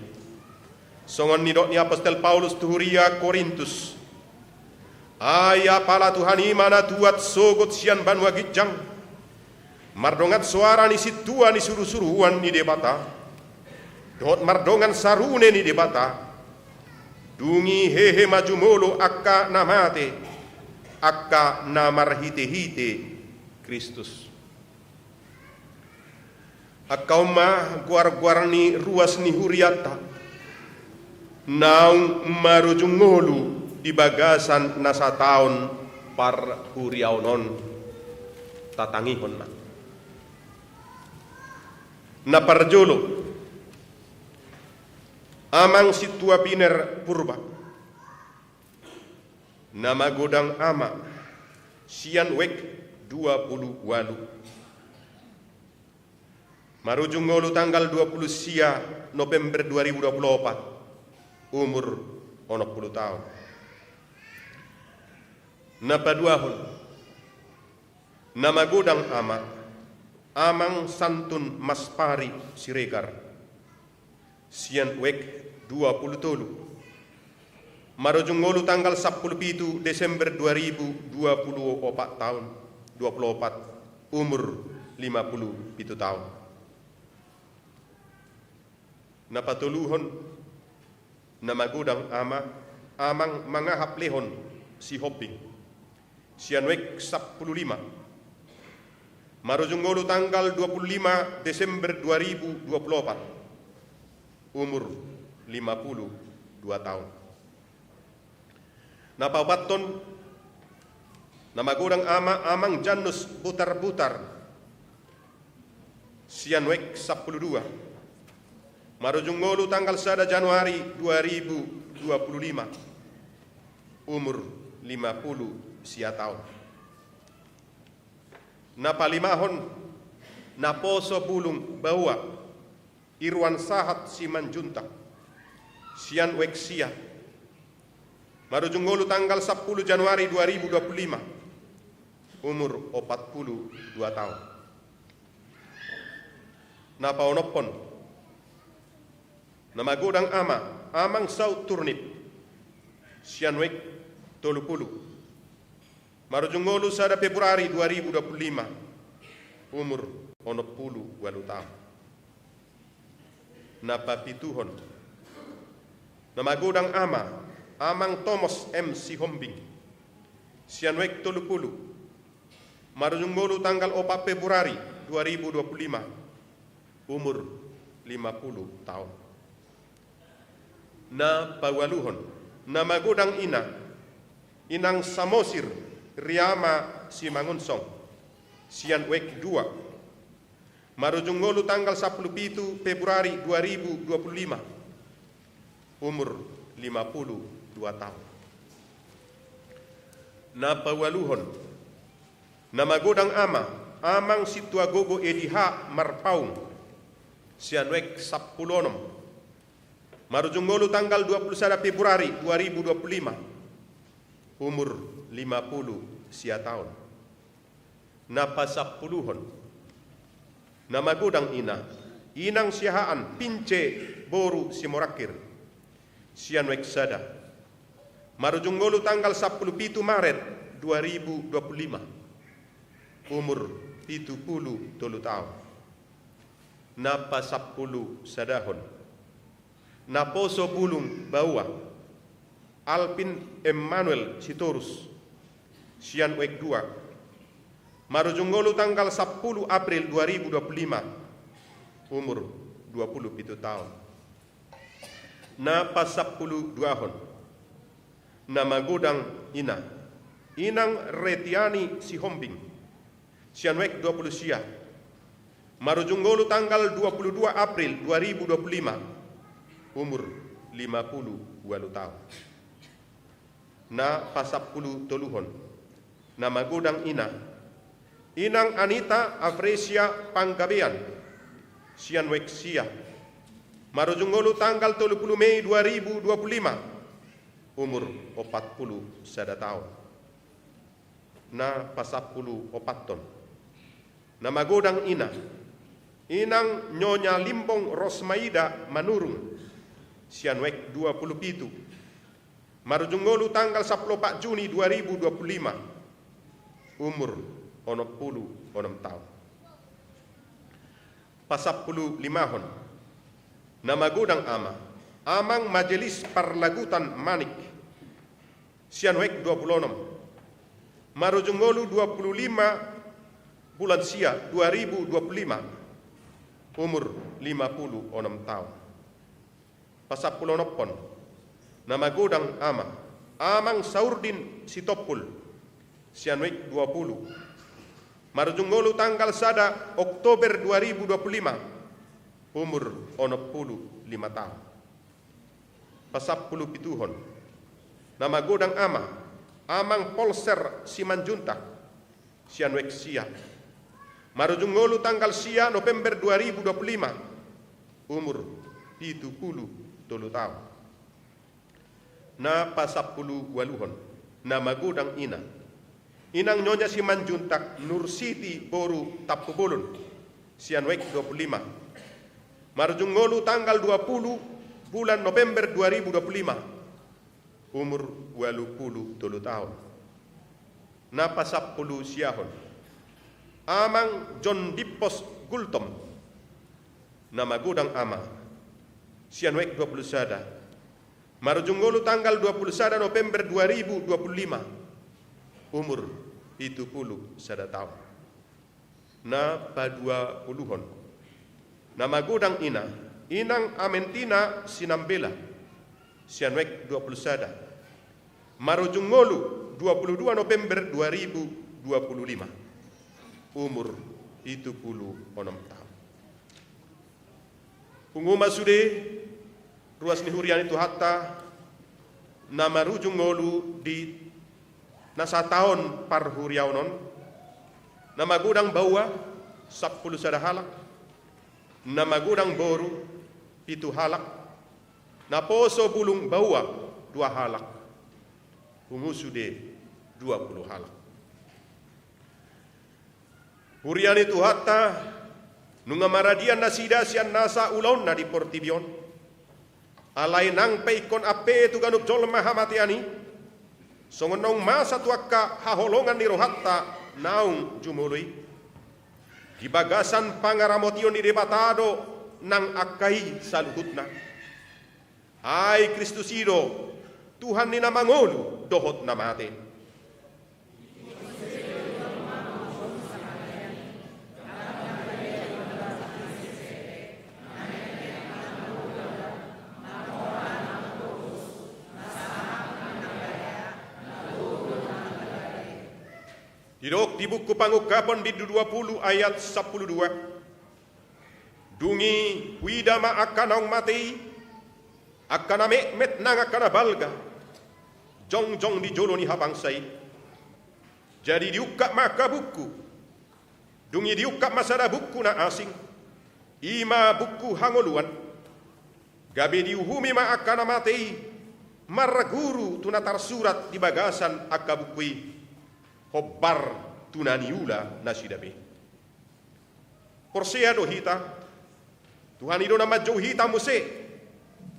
Songon nidok ni Apostel Paulus tuhuria Korintus. Aya pala Tuhan imana tuat sogot sian banwa gijang. Mardongat suara ni situa ni suruh-suruhan ni debata. Dot mardongan sarune ni debata. Dungi hehe maju molo akka namate, akka namarhite-hite Kristus. Akka umma guar-guar ni ruas ni huriata, naung marujung ngolu di bagasan nasa taon par huriaunon tatangihon na. Naparjolo amang situa biner purba nama godang ama sian wek 28 marujung ngolu tanggal 20 sia November 2024 umur 60 tahun napa duahon nama godang ama amang santun maspari siregar sian wek 27 marujung ngolu tanggal 17 Desember 2024 tahun 24 umur 57 tahun napatuluhon nama godang ama amang mangahap lehon si hopping sian wek 15 marujung ngolu tanggal 25 Desember 2024 umur 52 tahun. Napawaton nama godang ama amang Janus butar-butar sian wek 12 marujung ngolu tanggal 1 Januari 2025 umur 50 sia tahun. Napalimahon naposo bulung bawa Irwan Sahat Simanjuntak sian weksia marujung ngolu tanggal 10 Januari 2025 umur 42 tahun. na paonopon, na magodang ama, amang saut turnip, sianwek tolupulu. Marujungolu sada Februari 2025, umur 68 tahun. Na papituhon, na magodang ama, amang Thomas M. Sihombing, sianwek tolupulu. Marujungolu tanggal 4 Februari 2025, umur 50 tahun. Na pawaluhon, na magodang ina, inang Samosir Riama Simangonsong, sianwek 2. Marujungolu tanggal 17 Februari 2025, umur 52 tahun. Na pawaluhon, na magodang ama, amang Situagogo Ediha Marpaung, sianwek 10. Marujungolu tanggal 21 Februari 2025, umur 50 tahun. Na pasapuluhon, na magodang ina, inang siahaan Pince Boru Simorakir, sianwek 1. Marujungolu tanggal 17 Maret 2025, umur 73 tahun. Na pasapulu sadahon, na poso bulung bawa, Alpin Emmanuel Sitorus, sianwek 2. Marujungolu tanggal 10 April 2025, umur 27 tahun. Na pasapulu duahon, na magodang ina, inang Retiani Sihombing, sianwek 20 sia. Marujungolu tanggal 22 April 2025, umur 58 tahun. Na pasapulu toluhon, na magodang ina, inang Anita Afresia Panggabean, sianwek sia. Marujungolu tanggal 30 Mei 2025, umur 41 tahun. Na pasapulu opaton, na magodang ina, inang Nyonya Limbong Rosmaida Manurung, sianwek 27. Marujungolu tanggal 14 Juni 2025, umur 66 tahun. Pasapulu limahon, na magodang ama, amang Majelis Parlagutan Manik, sianwek 26. Marujungolu 25 bulan sia 2025, umur 56 tahun. Pasapulonopon, na magodang ama, amang Saurdin Sitopul, sianwek 20. Marujungolu tanggal 1 Oktober 2025, umur 65 tahun. Pasapulu pituhon, na magodang ama, amang Polser Simanjuntak, sianwek sia. Marujungolu tanggal sia November 2025, umur 73 tahun. Na pasapulu waluhon, na magodang ina, inang Nyonya Simanjuntak Nur Siti Boru Tapubulun, sianwek 25. Marujungolu tanggal 20 bulan November 2025, umur 83 tahun. Na pasapulu siahon, amang John Dippos Gultom, na magodang ama, sianwek 21. Marujungolu tanggal 21 November 2025, umur 71 tahun. Na padua puluhon, na magodang ina, inang Amentina Sinambela, sianwek 21. Marujungolu 22 November 2025, umur 76 tahun. Punguma sude ruas ni hurian itu hatta na marujungolu di nasa tahun par huriaunon, na magodang bawa 10 halak, na magodang boru 7 halak, na poso bulung bawa 2 halak, pungusude 20 halak. Hurian itu hatta Nunga maradian nasida sian nasa ulon na di portibion. Alay nang peikon ape tu ganup jol mahamatiani. Songonong masa tuaka haholongan ni rohatta naung jumului. Di bagasan pangaramotion di debatado nang akai saluhutna. Ai Kristusido, Tuhan ni namangulu dohot namate. Didok di buku Pangukapan di 20 ayat 12. Dungi widama akan matei, akan met nang akan balga, jong di joloni habangsai. Jadi diukak maka buku, dungi diukak masada buku na asing, ima buku hangoluan, gabe diuhumi ma akan matei, maraguru tunatar surat di bagasan akabukui. Hobbar tunaniula nasidabe. Porsea dohita, Tuhan ido nama johita muse,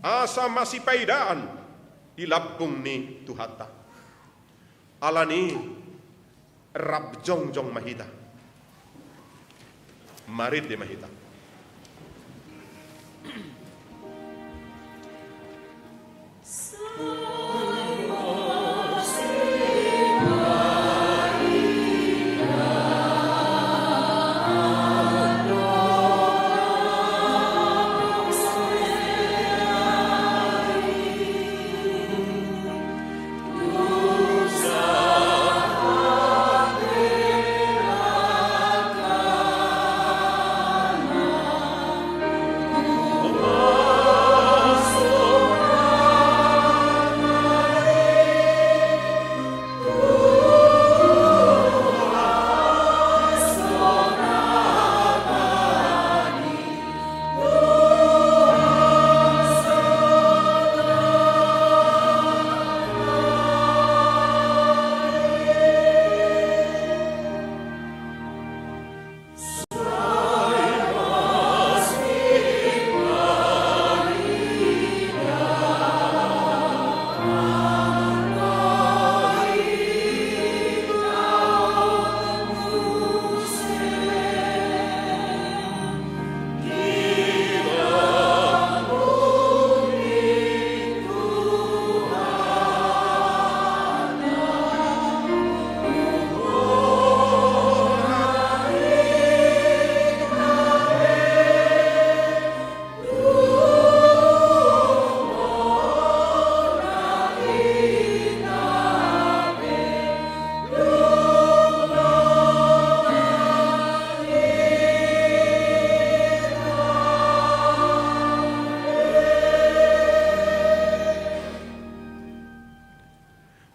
asa masih paidaan di labung ni tuhata. Alani rab jong mahita, marit de mahita.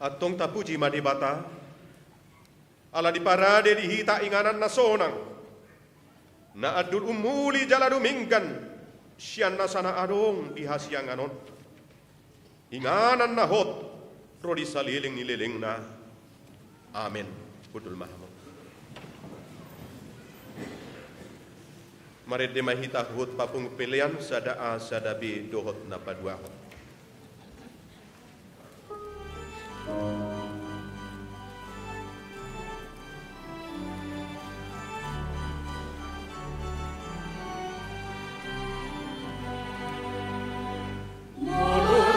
Atong tapuji madibata, ala di parade di hita inganan nasonang, na adul umuli jaladu minggan, siyan na sana adong ihasiyang anon. Inganan na hot, rodi saliling nililing na. Amen. Pudul mahamon. Marit de mahita hut papung pilihan sada a sada b dohot na paduahot. Jangan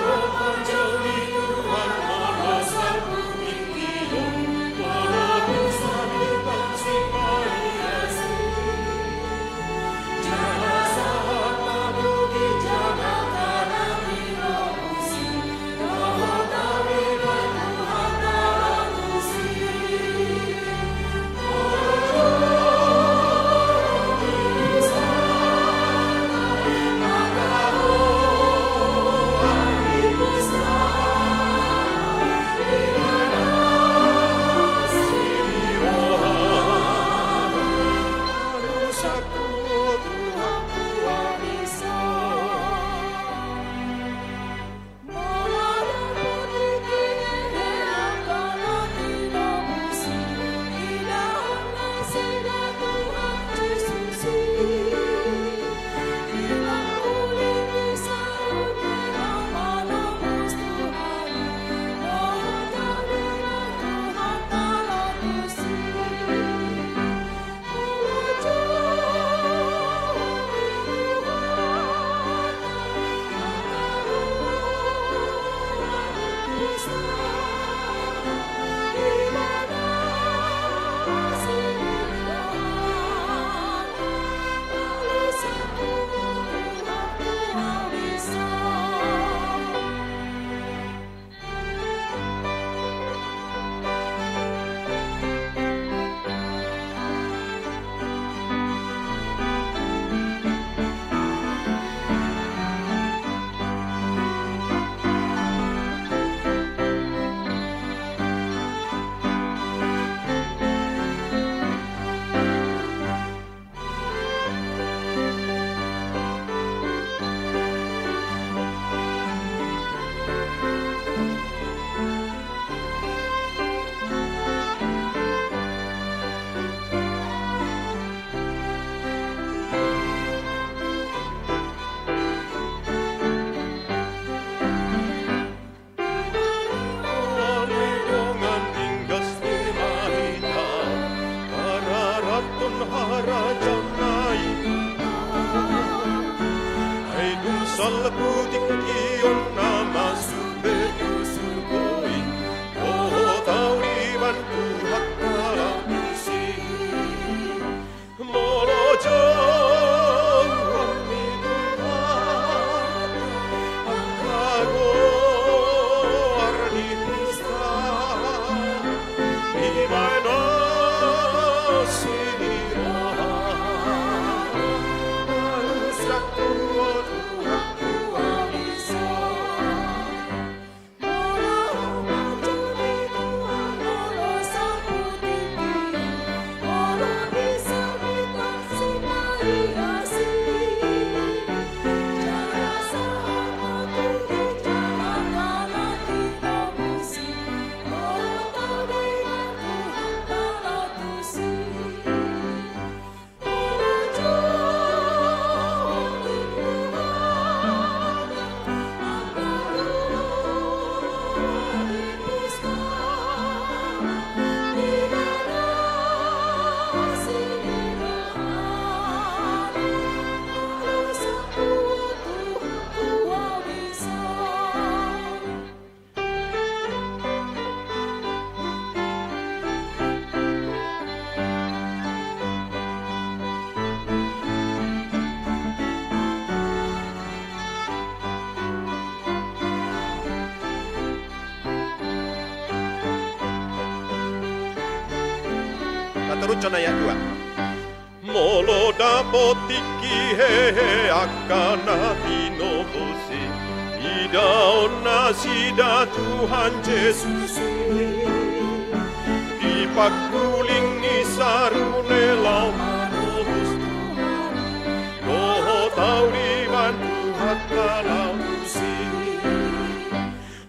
salputik ion nama subetu sukoi oh tauriban Tuhan dalam isi molojo Terucon ayat 2. Molo dapotiki hehe akana tinobosi ida onna sida Tuhan Yesus di pakuling isarune lamanobus Tuhan Doho tauriban Tuhan dalam usi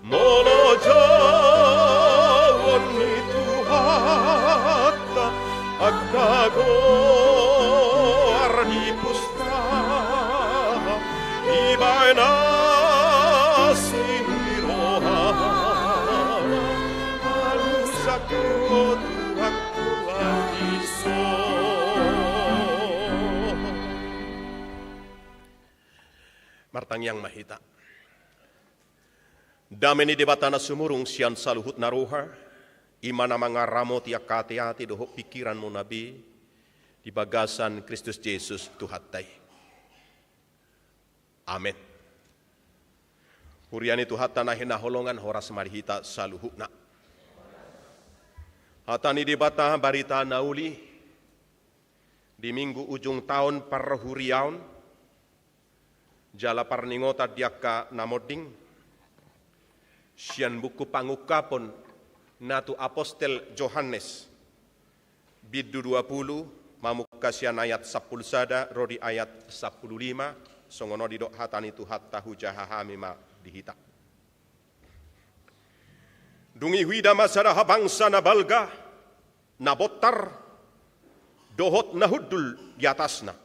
Molo jawon ni Tuhan Aggago ardi pusta ibaina sindiroha halusakku Tuhanku iso Martang yang mahita dameni debatana sumurung sian saluhut naroha imana mangaramo tiak kate-ate dohok pikiranmu nabi di bagasan Kristus Yesus Tuhattai. Amin. Huriani Tuhata nahina holongan horas marihita saluhukna. Hatani dibata barita nauli di minggu ujung tahun parhuriaun jala parningota diaka namoding sian buku pangukapon natu apostel Johannes bidu 20 mamukasian ayat 10 sada rodi ayat 15 songono didok hatani tuhat tahu jahahamima dihita dungi huida masaraha bangsa na balga na botar dohot na hudul di atasna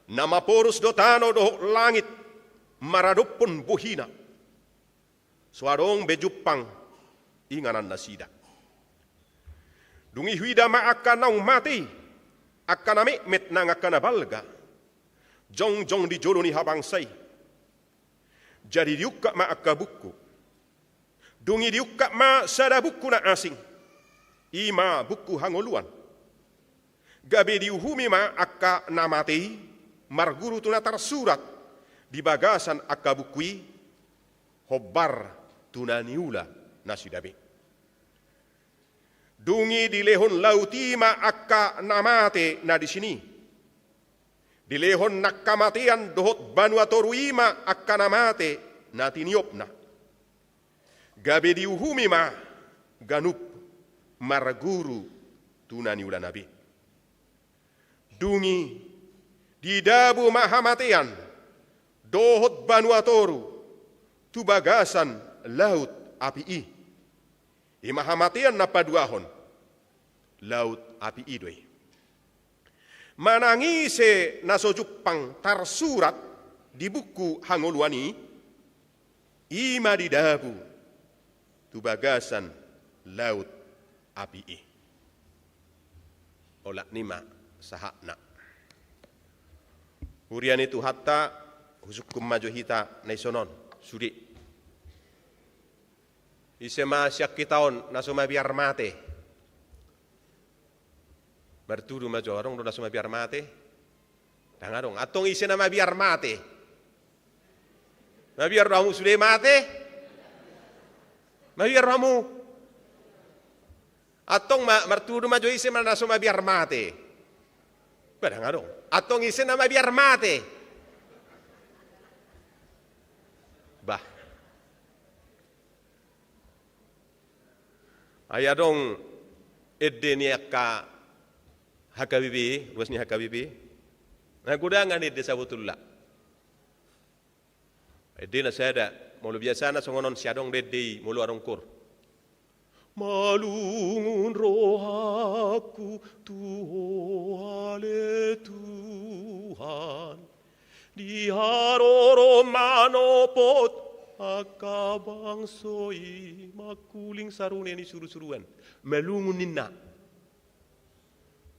nama porus dotano dohok langit maradopun buhina suarong bejupang inganan nasida. Dungi huida ma akanang mati, akaname met nang akanabalga, jong di jolo ni habangsay. Jadi diukak ma akabuku, dungi diukak ma sada buku na asing, ima buku hangoluan. Gabe diuhumi ma akanamati, marguru tuna tersurat di bagasan akabukui, hobar tunaniula nasidabe. Dungi di lehon lautima akka namate na di sini. Di lehon nakamatian dohot banuatoruima akka namate na tiniopna. Gabe diuhumi ma ganup marguru tunani ulan nabi. Dungi di dabu mahamatian dohot banuatoru tu bagasan laut api imahamatian na paduahon laut api idoi manangise nasojupang tarsurat di buku hangoluani ima di dabu tu bagasan laut api olak nima sahakna hurian itu hatta husukum maju hita naisonon sudi. Isema siak kitaon nasoma biar mate. Bertudu maju orang do nasoma biar mate. Dangadong atong ise nama biar mate. Mabiar ramu sudah mate. Mabiar ramu. Atong martudu maju ise mana nasoma biar mate. Dangadong atong ise nama biar mate. Bah. Ayadong edeni akka hakabibi, ruasnya hakabibi. Nah gudangan edde sabutullah. Edde na sada, mulu biasa na songonon siadong dedde mulu arongkur. Malungun rohaku Tuhale Tuhan di haroro manopot akabang soi makuling sarune ni suru-suruan melungun ninna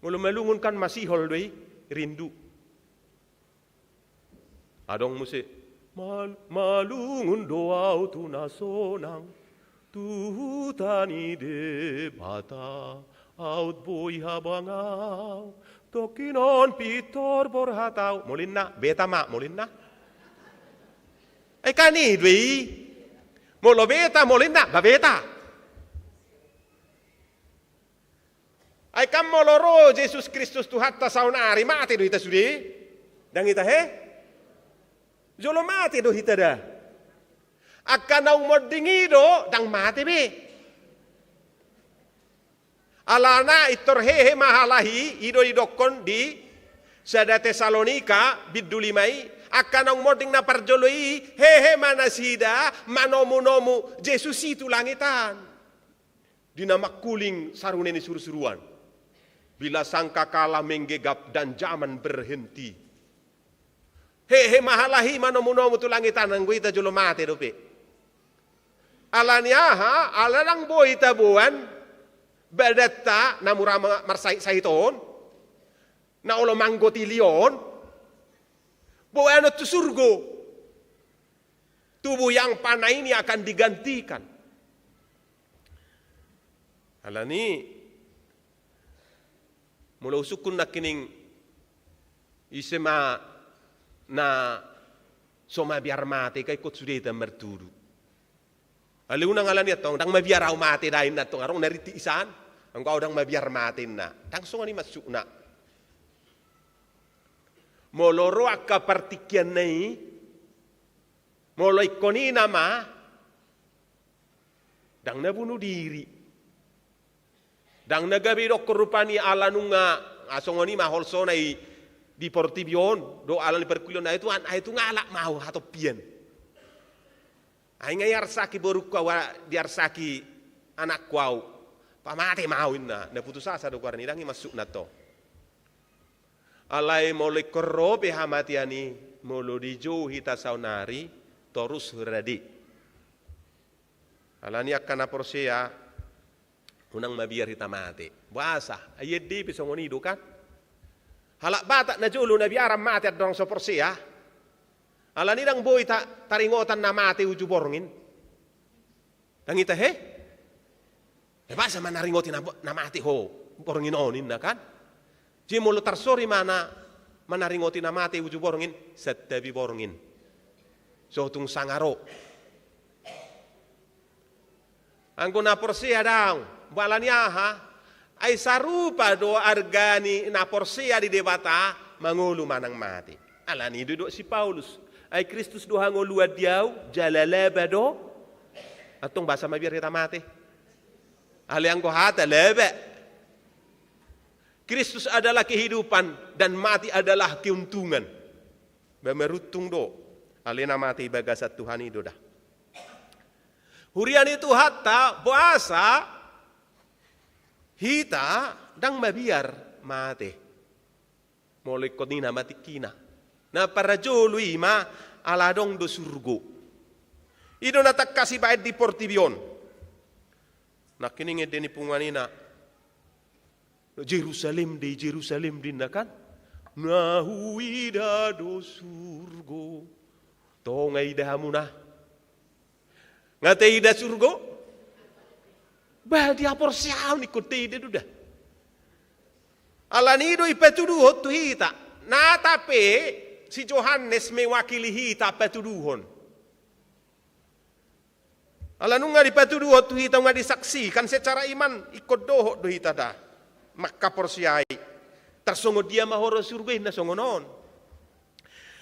mulu melungun kan masih holdoi rindu adong musik malungun doau tu nasonang tuhutani de bata out boy habangau tokinon pitor borhatau molinna betama molinna ay kani dwi molo beta molinna babeta ay kam moloro Jesus Kristus Tuhan ta saunari mati do ita sudi dang ita he jolo mati do ita da akan nau modingi do dang mati be alana itor hehe mahalahi ido idokon di sada Tesalonika bidulimai akan ang moding na parjoloi hehe manasida manomu-nomu Jesus itu langitan dinamak kuling sarune ni suru-suruan bila sangka kalah menggegap dan zaman berhenti hehe mahalahi manomu-nomu tu langitan ang guita jolo mate dope alaniaha alarang boy tabuan badatta namurama marsai sahiton na olo manggotilion bahwa itu surga tubuh yang panah ini akan digantikan alani mula usukun na kining isema na soma biar mate kay kot sudeta mertudu ali unang alani atong dang mabiaraw mate dahin na tong arong nariti isan ang kau dang mabiar mate na dang songa ni masuk na moloro akka partikian nai molo ikoni nama dang nabunuh diri dang nagabiro korupani ala nunga asongoni mahol sonai di portibion do ala ni perkulon na itu ngalak mau atau pian ai ngayar saki boru kawa diar saki anak kau pamate mauin na putus asa do karni dangi masuk na to alai molek korobe hamatiani molo dijo hita saunari torus radi alani akana porsia unang mabiar hita mate bahasa ayedi pisongoni do kan halak batak na julu na biaram mate adong so porsia alani dang boy taringotan na mate uju borngin dangita he bahasa manaringotin na mate ho borngin onin na kan Ji mulu tarsori mana ringoti na mate uju borongin setabi borongin. So tung sangaro. Anggo na porsia daw balanya ha ay sarupa do argani na porsia di debata mangulu manang mate. Alani duduk si Paulus ay Kristus do hangulu adiaw jalalaba do atong bahasa mabiar kita mate. Ali anggo hata lebe Kristus adalah kehidupan dan mati adalah keuntungan. Bemerutung do. Alena mati bagasat Tuhan itu dah. Hurian itu hatta puasa hita dang mabiar mati. Molek konina mati kina. Na para jolo ima aladong do surgo. Ido natak kasih baik di portibion. Nak kini ngedeni punganina. Jerusalem din na kan nahuida do surgo To ngai dah muna. Ngatai dah surga. Bah dia porsiau ni kote ide duda. Alani do ipetuduh tu hita. Na tapi si Yohanes mewakili hita petuduhon. Alanu nga dipatuduh tu hita nga disaksikan secara iman ikut doh do hita dah. Maka porsiai. Tersungguh dia mahoro surga na songonon.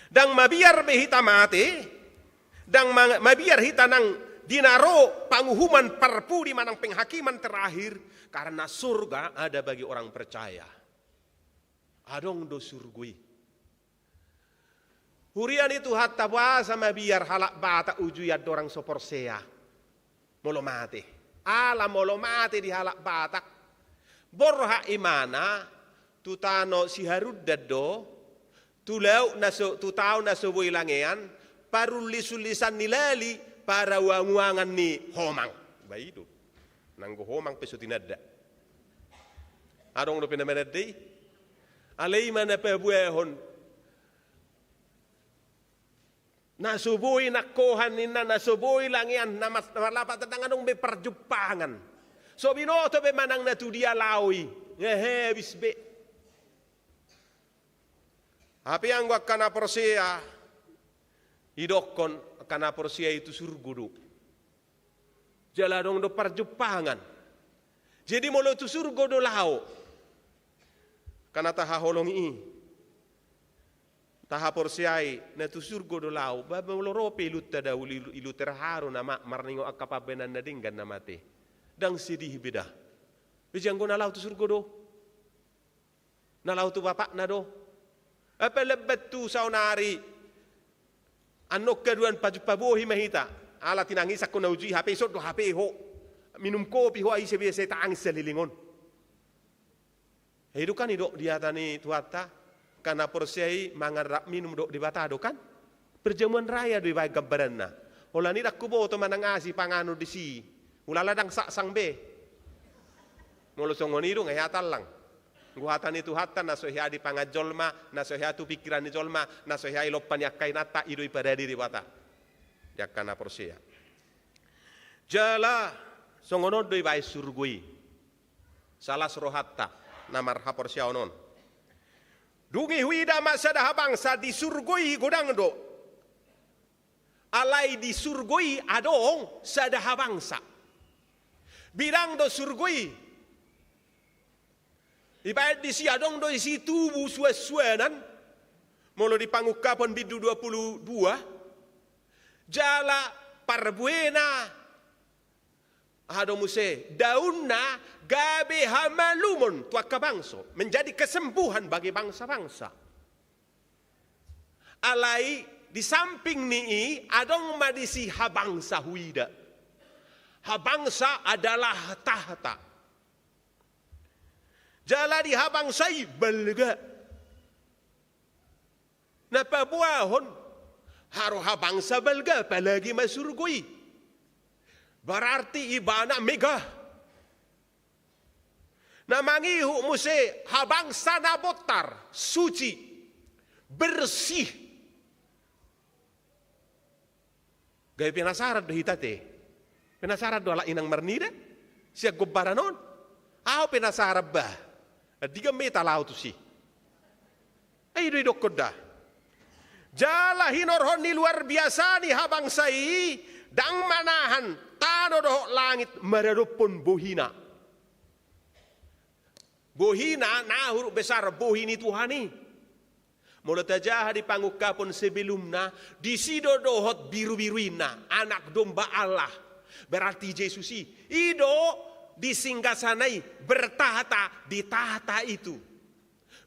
Dang mabiar be hita mati. Dang mabiar hita nang dinaro panghuman perpu di manang penghakiman terakhir. Karena surga ada bagi orang percaya. Adong do surgui. Hurian itu hatta bahasa mabiar halak bata ujuyat dorang soporsea. Molo mati. Ala molo mati di halak batak. Borha imana tutano si haruddado tulau naso tutau naso boy langean parulisulisan nilali para wanguangan ni homang. Baidu. Nanggo homang pesutinada. Adong do penamanadi. Alay mana pabuehon. Nasuboy nakohan nina nasuboy langian namas malapat tentang anong may perjupangan. So binoto be manang natu dia lawi. Ngehe bisbe. Api ang wak kana porsia idokon kana porsia itu surgudu. Jaladong do perjupangan. Jadi molo tu surgodo lao. Kana tahaholong i. Taha porsiai na tu surgodo lao. Baba lorope iluta da ilu terharu nama marningo akapabenan na dinggan na mate. Dang sidih beda. Bijang na lao tu surgodo. Na lao tu bapak na do. Apa lebat tu saunari. Anok keduan pajupabohi mahita. Ala tinangis ako na uji HP so do HP ho. Minum kopi ho ay sebiasa tangis sa lilingon. Hidup kan hidup dia tani tuata. Karena porsiai mangarap minum dok di batado kan. Perjamuan raya di baik gambaran na. Ola ni dak kubo to manang asi pangano di si. Ulala dang saksang be. Molo songoni do ngayatan lang. Guhatan itu hatan na sohya di pangajolma, na sohya tu pikiran ni jolma, na sohya ilopan yakai nata ido ipadadi di bata. Yakana porsia. Jala songono do baik surgui. Salah surohatta namar ha porsia onon. Dungi huida masada bangsa di surgoi godang do. Alai di surgoi adong sadaha bangsa. Bidang do surgoi. Ibarat di si adong do isi tubuh suas-suanan. Molo di pangukapon bidu 22. Jala parbuena. Ado muse daunna gabe hamalumon tuaka bangso menjadi kesembuhan bagi bangsa-bangsa. Alai di samping ni adong madisi habangsa huida. Habangsa adalah tahta. Jala di habangsai belga. Napa buahon haro habangsa belga apalagi masurgui. Berarti ibana megah. Namangihu muse habang sana botar, suci, bersih. Gaya penasaran do hitate. Penasaran do ala inang marnida. Siya gubaranon. Aw penasaran ba? Diga meta lau tu si. Ay do idokod da. Jala hinorhon ni luar biasa ni habang sai. Dang manahan tano doh langit meredupun bohina. Bohina na huruf besar bohini Tuhani. Mula tajah di pangukapun sebelumna di sido dohot biru-biruina anak domba Allah. Berarti Yesusi ido disinggasanai bertahta di tahta itu.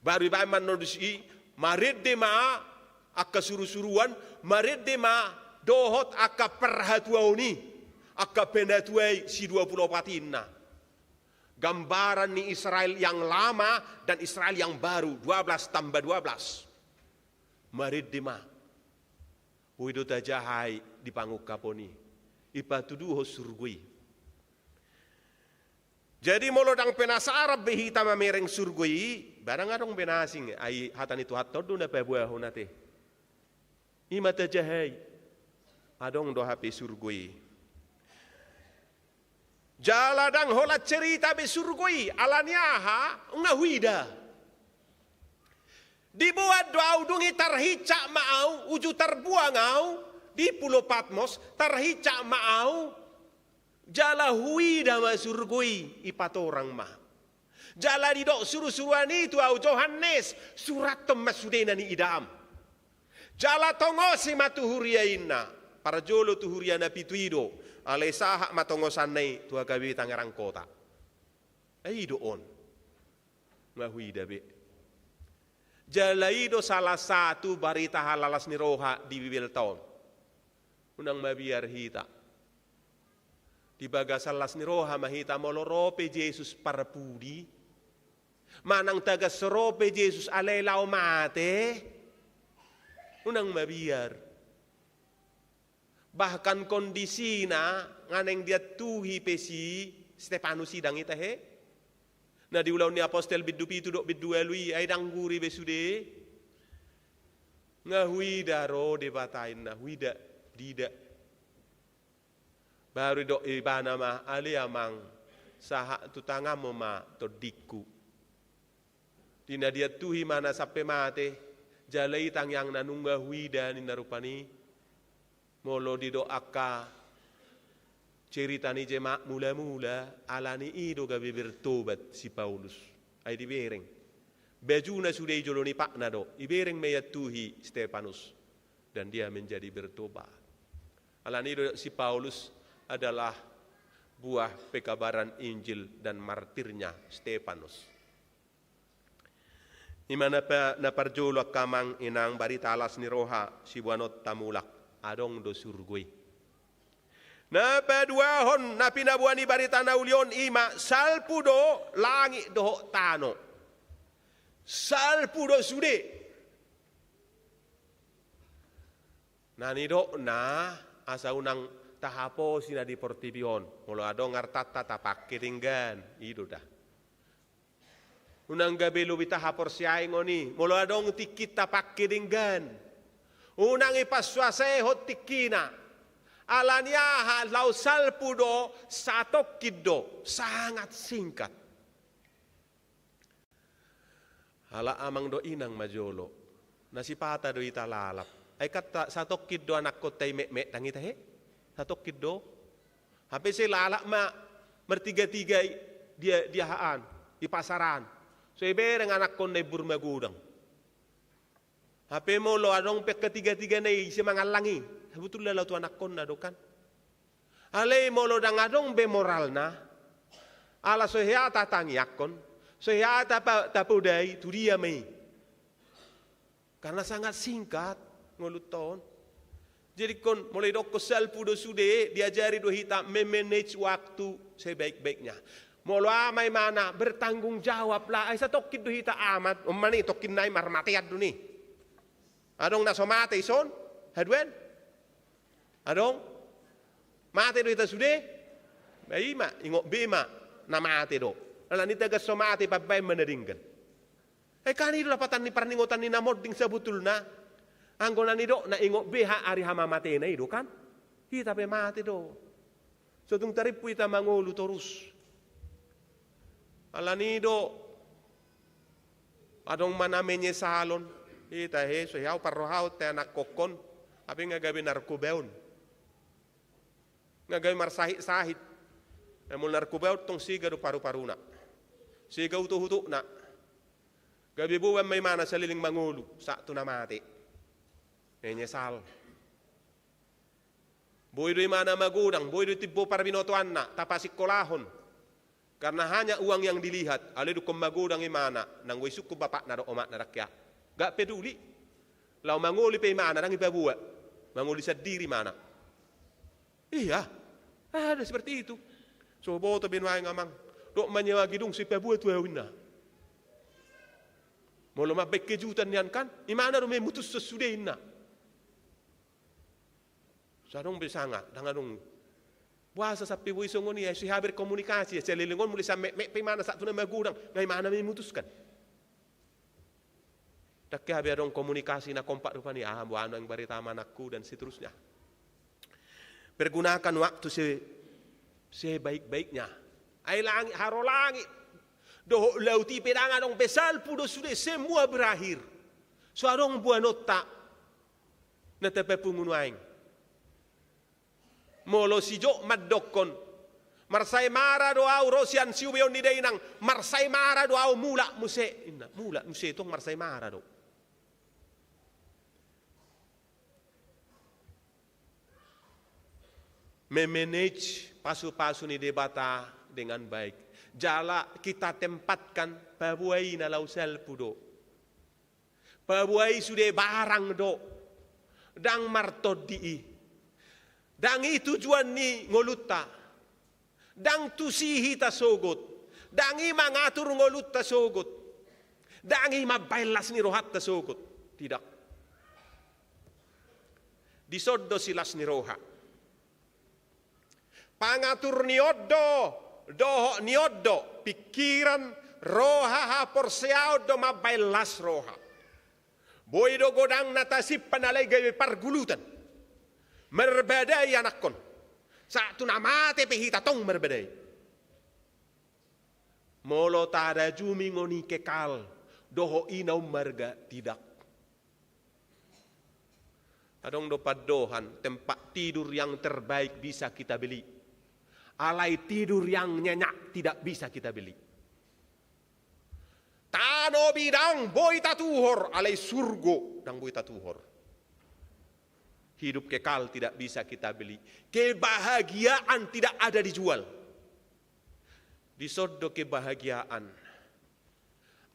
Baru ibaman nodusi marid dema akka suruh-suruan marid dema dohot akka perhatuauni akka penatuai si 24 inna. Gambaran ni Israel yang lama dan Israel yang baru 12 tambah 12. Marid dema. Wido tajahai di pangukaponi. Ipatuduho surgui. Jadi molodang penasarap behita mamereng surgui. Barang adong benasing ay hatan itu hatodo na pabuaho nate. Ima tajahai. adong do hape surgoi. Jaladang hola cerita be surgoi alanyaha ngahuida. Dibuat doa dungi tarhica maau uju terbuang au di Pulau Patmos tarhica maau jala huida ma surgoi ipatorang mah. Jala di dok suruh-suruhan itu au Johannes surat temasudena ni idam. Jala tongo si matuhuria inna para jolo tuhuria na pituido ale sahak matongosan nei tua gawe tangerang kota. Aido on. Ngahuida be. Jala ido salah satu barita halalas ni roha di bibel tahun. Unang mabiar hita. Di bagasalas ni roha mahita molorope Yesus parapudi. Manang taga serope Yesus alelaw mate. Unang mabiar. Bahkan kondisina nganeng dia tuhi pesi Stefanus sidang ita he. Na di ulau ni apostel biddu pitu dok biddu elui ay dangguri besude. Ngahuida ro debatain na huida dida. Baru dok ibana mah ali amang saha tutangamo ma todiku. Dina dia tuhi mana sampai mate jalai tang yang nanungga huida ni narupani. Molo didoaka cerita ni jema mula-mula alani ido gabe bertobat si Paulus. Ay dibereng. Bejuna sudah ijoloni pak nado. Ibereng meyatuhi Stefanus. Dan dia menjadi bertobat. Alani ido si Paulus adalah buah pekabaran Injil dan martirnya Stefanus. Imana pa naparjolo kamang inang barita alas ni roha si buanot tamulak. Adong do surgoi. Na paduahon na pinabuani barita na ulion ima salpudo langit do tano. Salpudo sude. Nani do na asa unang tahapo sina di portibion. Molo adong artata tapakke tinggan ido dah. Unang gabelo bitahapor siaing oni. Molo adong tikit tapakke tinggan. Unang ipaswase hotikina. Alanya lau salpudo satok kido. Sangat singkat. Hala amang do inang majolo. Nasipata do ita lalap. Ay kata satok kido anak ko tay mek tangita he. Satok kido. Hape si lalap ma mertiga-tiga dia haan. Di pasaran. So ibereng anak ko na burmagudang. Hape mo lo adong pek ketiga-tiga na isi mangalangi. Sebetulnya lo tu anak kon na dokan. Ale mo lo dang adong be moral na. Ala sohiata tangiakon. Sohiata tapudai tu dia mai. Karena sangat singkat ngoluton. Jadi kon mulai dok kesal pudo sude diajari do hita memanage waktu sebaik-baiknya. Molo amai mana bertanggung jawab lah. Ay sa tokkid do hita amat. Umani tokkid na marmatiad do ni. Adong na somate ison, hadwen. Adong mate do ita sude. Baima ingok bema na mate do. Ala ni taga somate pabay manadinggan. Ay kani do lapatan ni parningotan ni namod ding sabutul na. Anggonan ni do na ingok beha ari hama mate na ido kan. Hita pe mate do. So tung taripu ita mangolu torus. Ala ni do adong manamenye salon. Ita he so yaw parrohaw te anak kokon api nga gabi narkubeon nga gabi marsahit-sahit emul narkubeon tong siga do paru-paruna siga uto-huto na gabi buwan may mana sa liling mangulu sa tunamati enyesal boy do mana magudang boy do tibbo para binotoan na tapasik kolahon karena hanya uang yang dilihat ale do magudang imana nang wisuk ko bapak na do omak na rakyat. Gak peduli. Lau manguli pe mana nang ibabuat. Manguli sa diri mana. Iya. Ada seperti itu. So boto binway ngamang. Dok manyawa gidung si ibabuat tuwawin na. Molo mabek kejutan yan kan. Imana ro may mutus sesudahin na. Sarong besanga. Danganong buasa sa piwisong ni si haber komunikasi. Sa lilingon muli sa mek pe mana sa ito na magudang. Ngay mana may mutuskan. Tak kaya biarong komunikasi na kompak rupanya, buano yang berita manakku dan seterusnya. Pergunakan waktu sebaik-baiknya. Ay langit, haro langit. Doh lauti pedangan dong besal pudo sudah semua berakhir. Suarong buah nota. Natape pungunuaing. Molo sijo madokon. Marsai mara doa rosian siubeon ni dainang. Marsai mara doa mula muse. Mula muse tong marsai mara do. Memanage pasu-pasu ni debata dengan baik. Jala kita tempatkan pabuai na lausel pudo. Pabuai sudah barang do. Dang martod di. Dang itu tujuan ni ngoluta. Dang tusihi ta sogot. Dang i mangatur ngolut ta sogot. Dang i mabailas ni rohat ta sogot. Tidak. Disoddo silas ni roha. Pangatur nioddo, doho nioddo, pikiran roha ha porseao do mabailas roha. Boy do godang natasip panalay gawe pargulutan. Merbedai anakon. Satu nama pehita tong merbedai. Molo tada jumi ngoni kekal, doho inau marga tidak. Adong do padohan tempat tidur yang terbaik bisa kita beli. Alai tidur yang nyenyak tidak bisa kita beli. Tano bidang boy tatuhor alai surgo dang boy tatuhor. Hidup kekal tidak bisa kita beli. Kebahagiaan tidak ada dijual. Disodo kebahagiaan.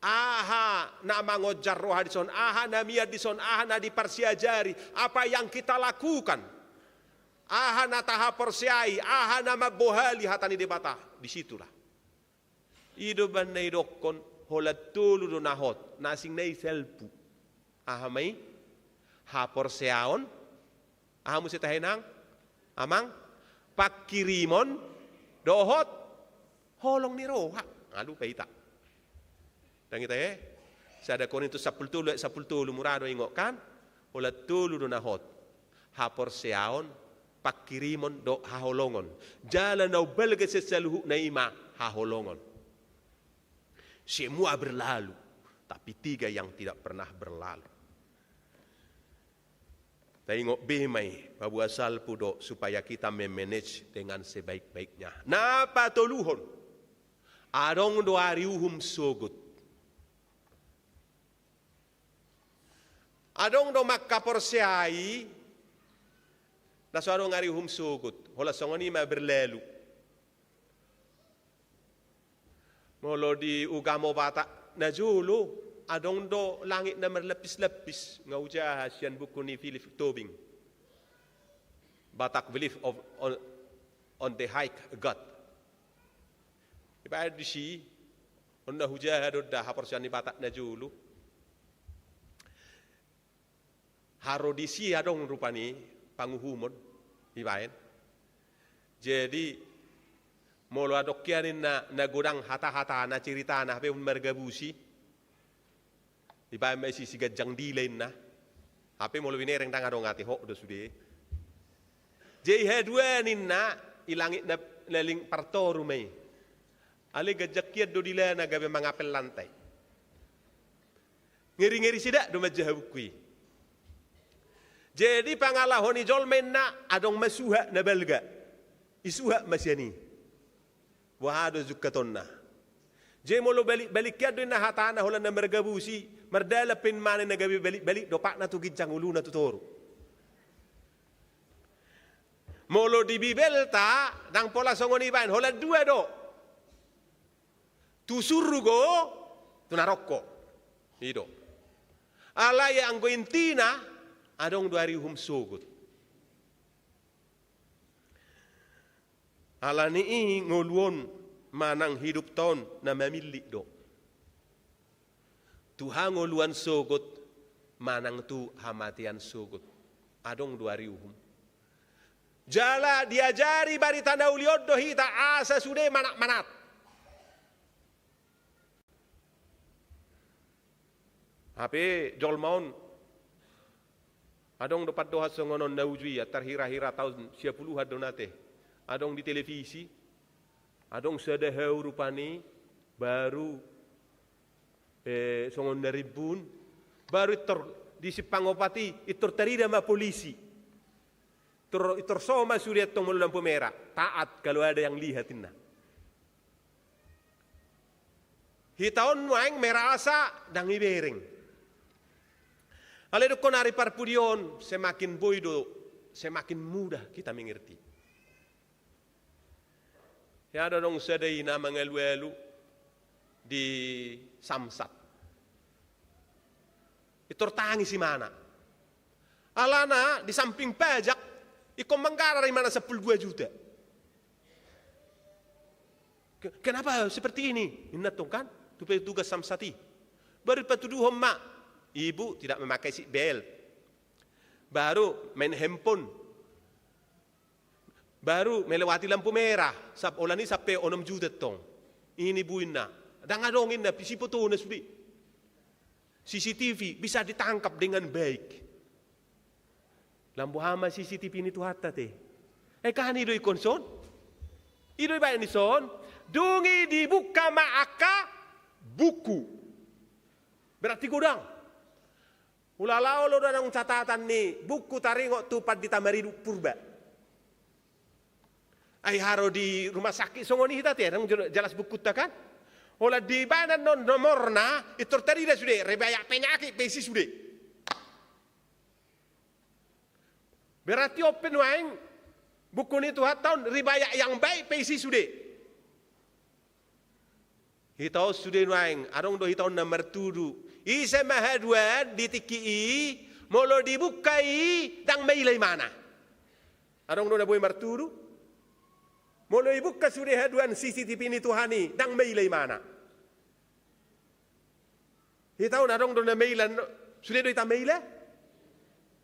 Aha na mangojar roha dison, aha na miad dison, aha na diparsiajari. Apa yang kita lakukan. Aha na taha persiai, aha na mabohali hatani debata. Disitulah. Ido ban na idokon, holat tulu do nahot, nasing na selpu. Aha may, ha persiaon, aha mo sitahinang, amang, pakirimon, dohot, holong ni roha. Alu pa ita. Tangita sada Korintus 10 murado ingok kan, holat tulu do nahot, ha persiaon, pakirimon do haholongon. Jalan au belga sesaluhu na ima haholongon. Semua berlalu, tapi 3 yang tidak pernah berlalu. Tengok bemai babu asal pudo supaya kita memanage dengan sebaik-baiknya. Napa toluhon? Adong do ariuhum sogut. Adong do makkaporsiai Nasarong arihum sugut, hola songoni ma berlalu. Molo di ugamo bata na julo, adong do langit na merlepis-lepis, nga uja siyan buku ni Philip Tobing. Batak belief on the hike God. Iba di si, on na huja hadod da hapor siyan ni batak na julo. Harodisi adong rupani panguhumon. Ibain. Jadi molo adokyanin na gudang hata-hata na cerita na pe mergabusi. Ibain may sisigad jang dilain na. Hape molo winereng tanga dong ati ho do sude. Jadi hedwanin na ilangit na laling partoru may. Ali gajakyat do dila na gabe mangapel lantai. Ngeri-ngeri sida do majahabukui. Jadi pangalahoni jolmen na adong masuha na belga. Isuha masyani. Wahado zukaton na. Jadi molo balik do na hatana holan na mergabusi. Merdala pin mane na gabi balik do pak na tugid jang ulu na tutoro. Molo di bibelta dang pola songoni bain holan 2 do. Tusurgo tunarokko. Ido. Alaya anggo intina adong 2 sugut. Alani ngoluon manang hidup ton na mamili do. Tuhan ngoluan sugut manang tu hamatian sugut. Adong 2 Jala diajari bari tanda uliod do hita asa sude manak-manat. Hape jolmaon Adong dapat doha songonon naujui terhira-hira tahun 10 adonate. Adong di televisi. Adong sedehau rupani baru songon naribun baru di Sipangopati itu terida sama polisi. Itor soma suriat tong lampu merah. Taat kalau ada yang lihatin. Hitaon waeng merasa dang ibereng. Ale dokon hari parpudion semakin boido, semakin mudah kita mengerti. Ya ada dong sedayina mengelu-elu di Samsat. Itor tangi si mana? Alana di samping pajak ikon mangkara dari mana 12 juta. Kenapa seperti ini? Inatong kan? Itu tugas Samsati. Baru patuduh mak. Ibu tidak memakai seat belt. Baru main handphone. Baru melewati lampu merah. Olah ni sampai 6 juta tong. Ini buina. Dan ngadongin na pisi foto na sudi. CCTV bisa ditangkap dengan baik. Lampu hama CCTV ini tuh hatta teh. Kan idoi konson? Idoi bayan ni son. Dungi dibuka maaka buku. Berarti gudang. Ulalao lo danang catatan nih. Buku taringok tupad di Tamaridu Purba. Ay haro di rumah sakit songoni hita teh. Jelas buku ta kan? Olah di badan non nomorna itu tadi dah sudah rebayak penyakit pesi sudah. Berarti open waing buku ini tuh tahun rebayak yang baik pesi sudah. Hitau sudah waing adong do hitau nomor 7. Isa mahaduan ditiki molo dibukai dang mailai mana. Adong do na boy marturu. Molo ibuka sudah haduan CCTV ini Tuhani dang mailai mana. Hitau nadong do na mailan sudah do ita maila.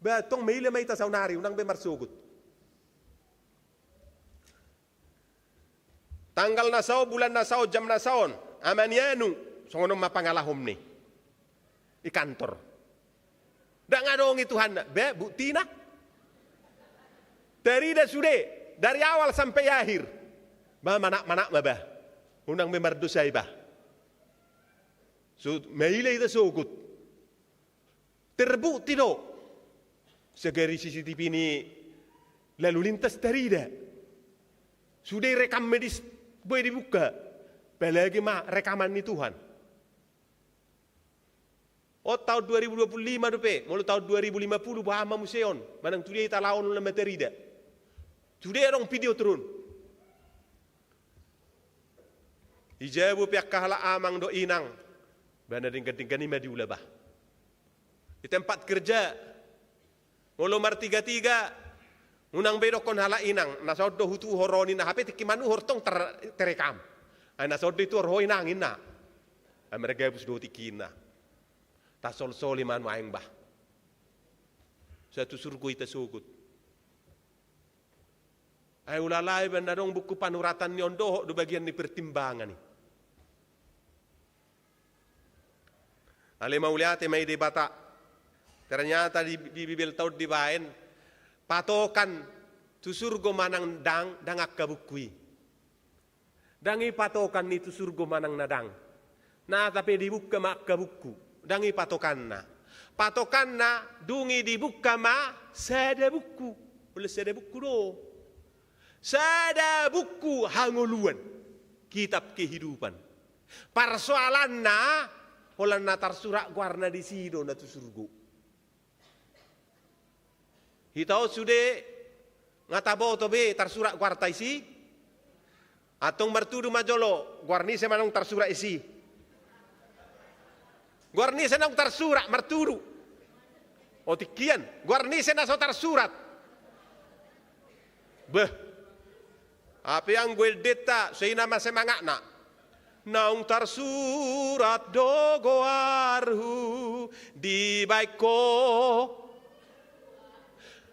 Batong maila may ita saunari unang be marsugut. Tanggal na sao, bulan na sao, jam na saon. Amanianu songono mapangalahom ni. Di kantor. Dang adong ituhan be bukti na. Terida sudah. Dari awal sampai akhir. Bah manak-manak bah. Unang memardusay bah. So, mailay ito sugot. Terbukti do. Segeri CCTV ini lalu lintas terida. Sudah rekam medis boleh dibuka. Apalagi mah rekaman ini Tuhan. Oh tahun 2025 dope. Mulu tahun 2050 bahama museon. Manang tudia ita laon lama terida. Sudah orang video turun. Ijabu pihak kahala amang do inang. Bana dengan ima diulabah. Di tempat kerja. Ngolomar 33. Unang bedokon hala inang. Nasod do hutu horoni na hape tikimanu hortong terekam. Ay nasod do itu horoi nangin na. Ay mereka bus do tikina. Tasol-soli man maing bah. Satu surgo ita sugut. Ay ulalay bandadong buku panuratan ni ondoh do bagian ni pertimbangan ni. Ale mauliate may debata. Ternyata di Bibel taud di baen patokan tusurgo manang dangak kabukui. Dangi patokan ni tusurgo manang nadang. Na tapi dibuka mak kabuku. Dangi patokan na. Patokan na dungi dibuka ma sada buku. Oleh sada buku do. Sada buku hanguluan kitab kehidupan. Persoalan na holan natar surak warna di sido na tu surgu. Hitau sude ngatabo to be tar surak warta isi. Atong martudu majolo guarni semanong tar surak isi. Guarni senang tar surak martudu. O tikian guarni senang so tar surat. Beh. Apa yang gue deta saya nama semangat nak naung tarsurat dogoarhu di baiko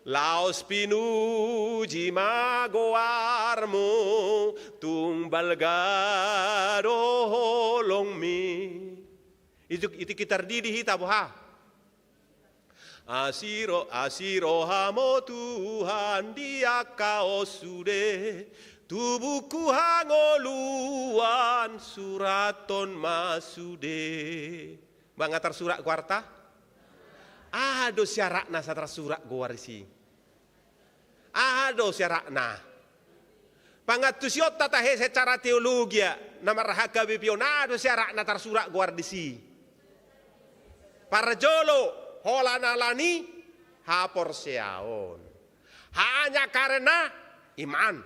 laos pinuji magoarmu tumbal gado holong mi itu kita didi hita boha Asiro hamo Tuhan dia kau sude, tubuhku hangoluan suraton masude. Bang atar surak kuarta? Ado syarakna satar surak guarisi. Ado syarakna. Pangatusiyot tatahe secara teologi nama rahaka bipionado syarakna tar surak guardisi. Parjolo holanalani hapor seaon. Hanya karena iman.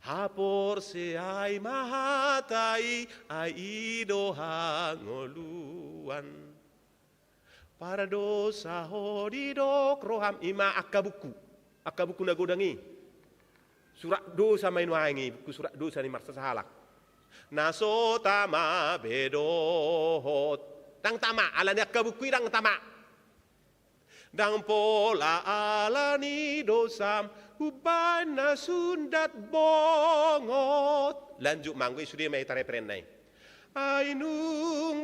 Hapor seai mahatai aido hangoluan. Para dosa hodidok roham ima akabuku nagodangi. Surat dosa main wangi, buku surat dosa ni marsa sahalak. Naso tama bedohot. Dang tama, alani akabuku dang tama. Dang pola alani dosam, uban na sundat bongot. Lanjut manggu sudah mai tare perenai. Ainungasay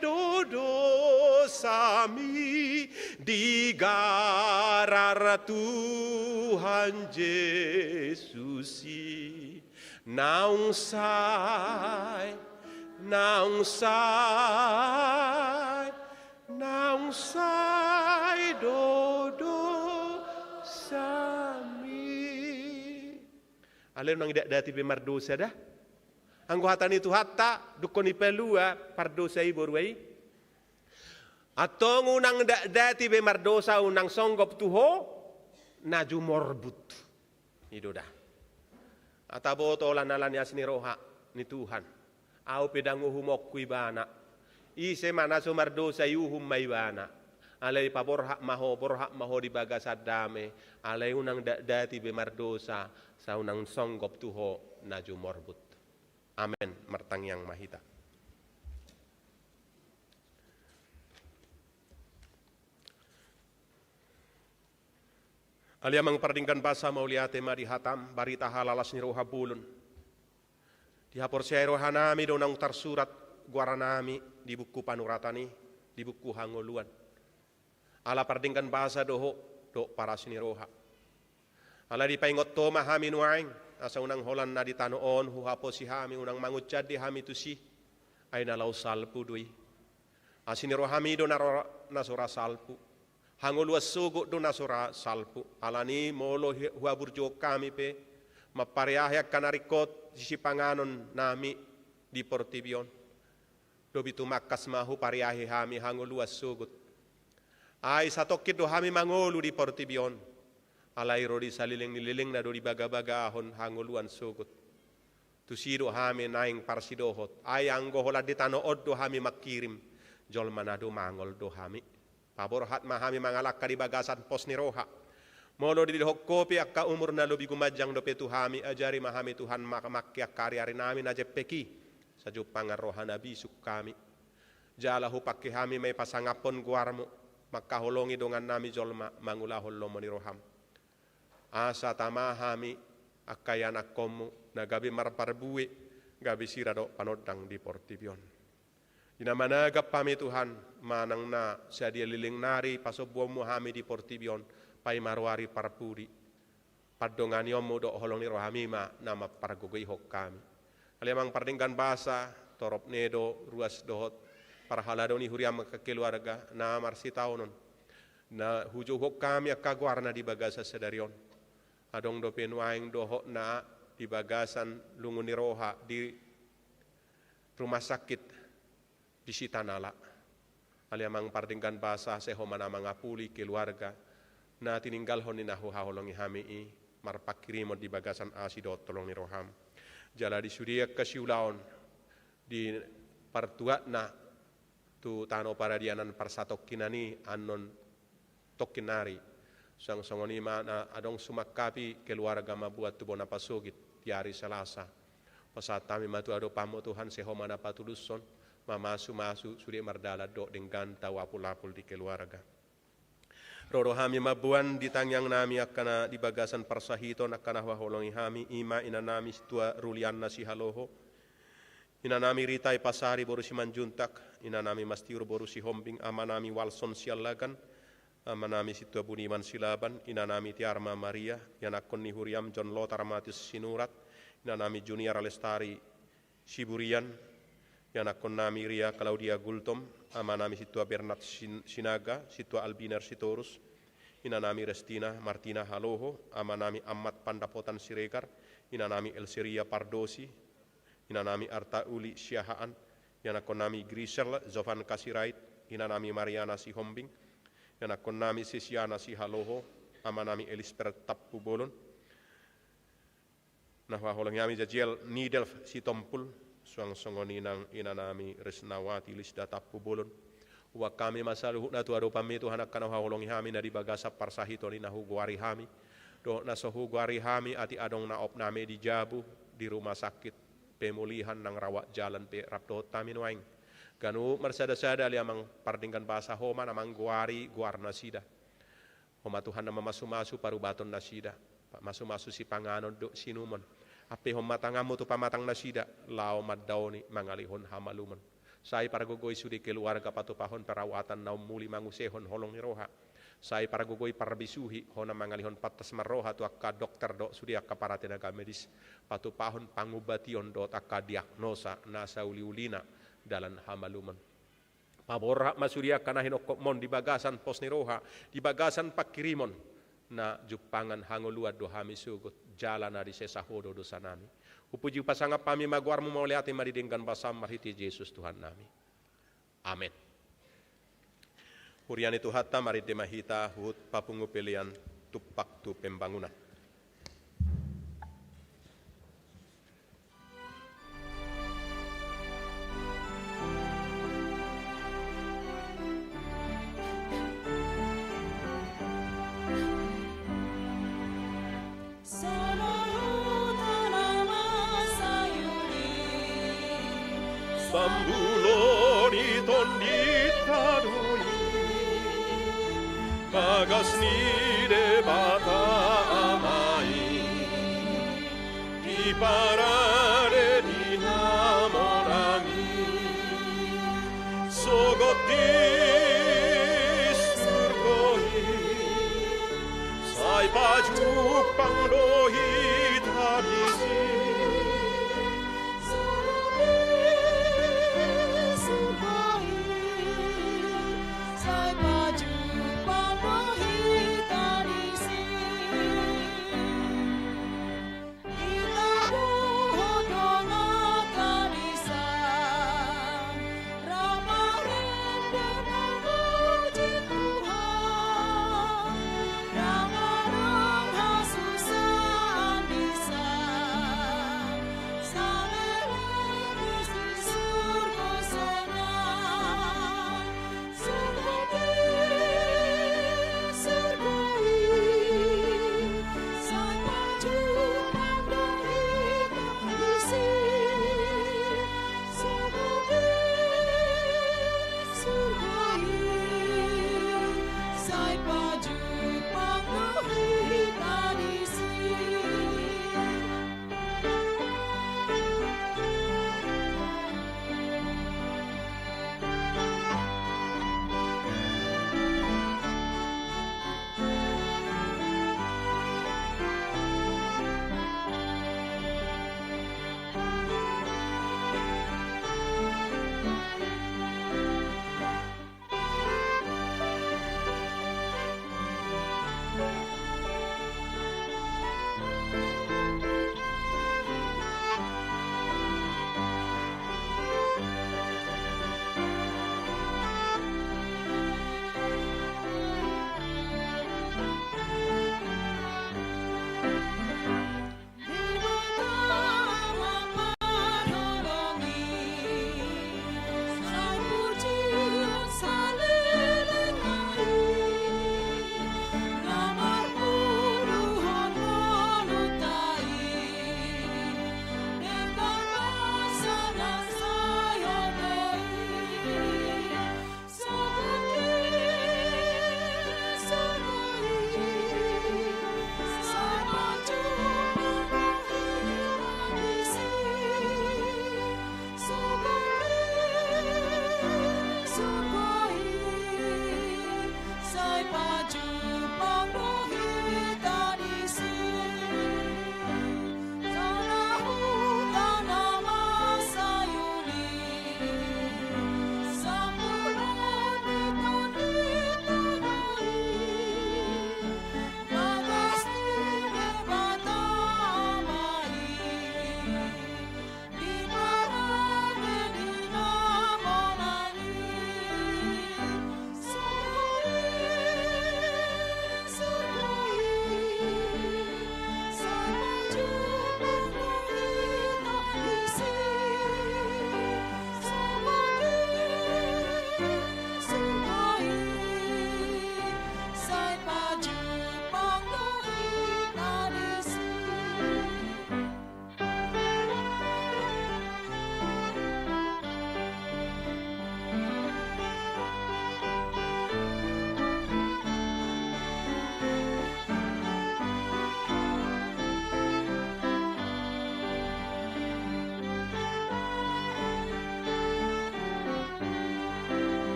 dodo sami digarar Tuhan Yesusi naungsay dodo sami. Alin nang dati bemardosa dah. Anggo hatani tu hatta dukoni pelua pardosa iborwai. Atong unang dati be mardosa unang songgop tuho naju morbut. Itu dah. Atabo tolan nalan yasni roha ni Tuhan. Au pedangu humok kuibana. Ise mana so mardosa yuhum maibana. Alai paborhak maho di bagasad dame. Alai unang dati be mardosa sa unang songgop tuho naju morbut. Amen. Martang yang mahita. Aliamang pardingkan basa mauliate mari hatam barita halalas ni roha bulun. Dihapor siya rohanami do nang tarsurat guaranami di buku panuratani di buku hangoluan. Ala pardingkan basa doho do para sini roha. Ala di paingot to mahami nuaing. Asa unang holan na di tanoon huhapo si hami unang mangucad di hami tu si ay nalaw salpu dui. Asiniro hami do nasura salpu. Hanguluas sugo do nasura salpu. Alani molo huaburjo kami pe mapareahyak kanarikot si panganon nami di Portibion. Dobitu makas mahu pareahi hami hanguluas sugot. Ay satokit do hami mangolu di Portibion. Alairo di saliling-nililing na do di baga-bagahon hanguluan sugot. Tusido hami naing parsidohot. Ay ang goholat di tanood do hami makirim. Jol manado mangol do hami. Paborhat mahami mangalak ka di bagasan pos ni roha. Molo di dihok kopi akka umur na lobi gumajang do petu hami ajari mahami Tuhan makamakyak karyari namin na jepeki. Sa jupangan roha nabi suk kami. Jalahu pakki hami may pasangapon guarmo. Magkaholongi dongan nami jol mangulahol lomo ni roham. Asa tamahami akayan akomu na gabi marparbuwi gabi sirado panodang di Portibion. Inamanagap pami Tuhan manang na siya dia liling nari pasobuam mo hami di Portibion pay marwari parpuri. Padongan yomo do holong ni rohami ma na mapargugihok kami. Alimang pardinggan basa torop nedo ruas dohot parhalado ni huriam kekeluarga na marsitaunon na hujuhok kami akagwarna di bagasa sedarion. Adong do penuaing doho na di bagasan lungun ni roha di rumah sakit di Sitanala. Aliamang pardinggan basa seho mana mangapuli keluarga na tininggal hon ni nahu haholongi hami i marpakirimod di bagasan asidot tolong ni roham. Jala di suriak kasiulaon di partuat na tu tano paradianan parsatok kinani anon tokinari. Sang songonima na adong sumakapi keluarga mabuat tubo na pasugit di hari Selasa. Pasat kami matu ado pamo Tuhan sehoma na patuluson mamasu suri mardala do dengan tawapul-apul di keluarga. Roro hami mabuan di tangyang nami akana di bagasan parsahiton akana waholongi hami ima ina nami tua rulian nasi haloho. Inanami ritai pasari boru si manjuntak, inanami mastiur boru si hombing, amanami walson sialagan, amanami situa buniman silaban, inanami tiarma Maria, yanakon ni huriam John Lothar Matius sinurat, inanami junior Alestari Siburian, yanakon nami Ria Claudia Gultom, amanami situa Bernard Sinaga, situa Albiner Sitorus, inanami Restina Martina Haloho, amanami Amat Pandapotan Siregar, inanami Elseria Pardosi, inanami Arta Uli Syahaan, yanakon nami Grisel Zofan Kasirait, inanami Mariana Sihombing, yanakon nami Sisiana Sihaloho, amanami Elisper Tappu Bolon, nahwa holong yami jajiel Nidelf Sitompul, suang songoni nang inanami Resnawati Lisda Tappu Bolon, wa kami masaluh na tuado pami Tuhan akan holong yami na di bagasa parsahito ni nahu guari hami, do nasohu guari hami ati adong na op nami di Jabu di rumah sakit pemulihan nang rawat jalan pe rapdot tamin waing ganu marsada-sada liamang pardingkan bahasa homa namang guar nasida homa Tuhan nama masu-masu parubaton nasida masu-masu si panganon do sinumon ape homa tangamu tu pamatang nasida lao maddaoni mangalihon hamaluman sai para gogoy sudi keluarga patupahon perawatan naum muli mangusehon holong roha sai para gogoy parbisuhi hona mangalihon patas marroha tu akka dokter do sudi akka para tenaga medis patu pahon pangubation do akka diagnosa nasa uli-ulina dalan hamaluman paborha masudia kanahin okmon di bagasan pos ni roha di bagasan pakirimon na jupangan hangoluad do hami sugut jalan na di sesahodo do sanami upuji pasangap pami magwarmu mauliati maridinggan basam marhiti Yesus Tuhan nami amin. Hurian itu hatta mari demahita hut papungu pilihan tupak tu pembangunan. Sambuloni tondita doi Magasni de bata amai Di parare di namorami Sogoti surgoi Sai baju pangdohi tadisi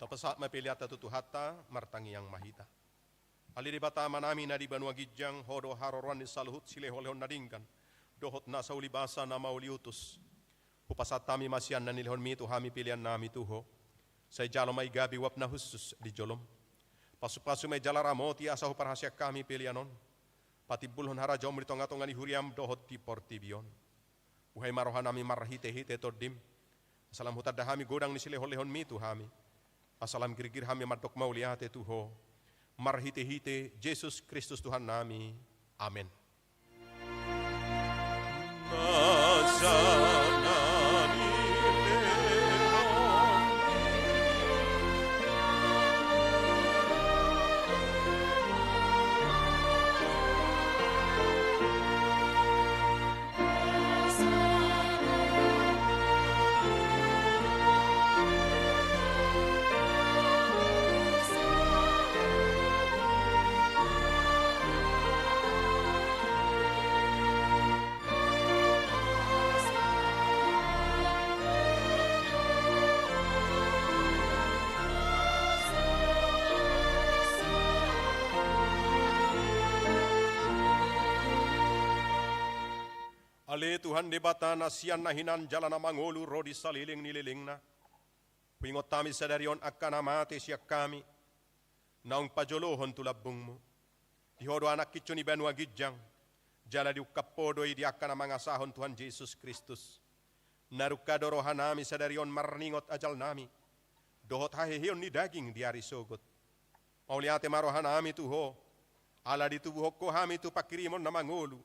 Kapasat mapiliata tutuhata, martangi yang mahita. Ali di bata manami na di banua gijang, hodo haroruan di saluhut sile holehon nadingkan. Dohot na sauli basa na mauli utus. Hupasat tami masian na nilihon mitu hami pilihan nami tuho. Say jalo may gabi wap na husus di jolom. Pasu-pasu may jala ramoti asa huparhasya kami pilihanon. Pati bulhon harajaw meritonga-tonga ni huriam dohot di portibion. Uhay marohan nami marhite-hite tordim. Asalam hutada hami godang ni sile holehon mitu hami. Asalam girgir hami madok mauliate tuho. Marhite-hite Jesus Kristus Tuhan nami. Amen. Ale Tuhan di bata nasian nahinan jalan na mangulu rodi saliling nililing na. Pingot tami sadarion akan amate siyak kami. Naung pajolohon tulabung mo. Dihodo anak kitso ni Banua Gijang. Jala di ukapodoi di akan amangasahon Tuhan Yesus Kristus. Narukadorohan nami sadarion marningot ajal nami. Dohot hahehion ni daging di ari sogot. Mauliate marohan nami tuho. Ala di tubuhok ko hami tu pakirimon na mangulu.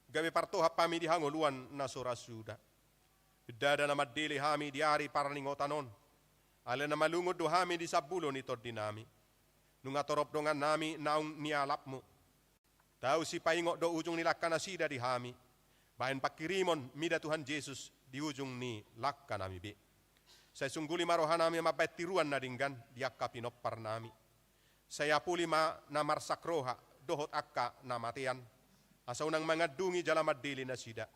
Gawe partoha pami di hangoluan na sorasuda. Dada na madili hami di ari parningotanon. Ale na malungod do hami di sabulo ni tordinami. Nunga torop dongan nami naung nialap mo. Tau si paingo do ujung nilakka na sida di hami. Bahan pakirimon mida Tuhan Yesus di ujung ni lakka nami bi. Saya sungguli marohan nami mabait tiruan na dinggan di akka pinopar nami. Saya puli ma na marsakroha dohot akka na matian. Asa unang mga dungi jala madili na sida.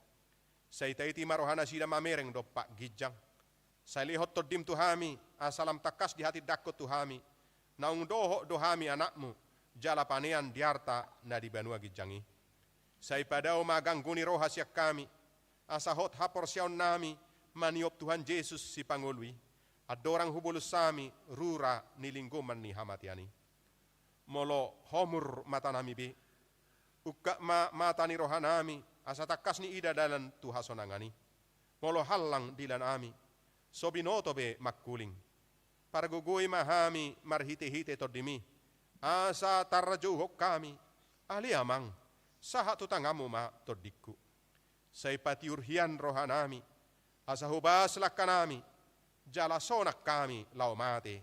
Sa itaiti marohan na sida mamereng do pak gijang. Sa lihot to dim tuhami, asalam takas di hati dakot tuhami. Naung doho dohami anakmu, jala panean diarta na di Banua Gijangi. Sa ipadao magangguni roha siya kami, asa hot hapor siyaon nami, maniop Tuhan Yesus si Pangului. At dorang hubulus sami, rura nilingguman ni hamatiani. Molo homur mata nami bi. Ukka mata ni rohanami, asa takas ni ida dalan tuhasonangani. Molo halang dilan ami, sobinoto be makkuling. Pargugoy mahami marhite-hite tordimi. Asa tarrajuhok kami, aliamang, saha tutangamu ma tordikku. Say patiurhian rohanami, asa hubas lakanami, jala sonak kami laumate.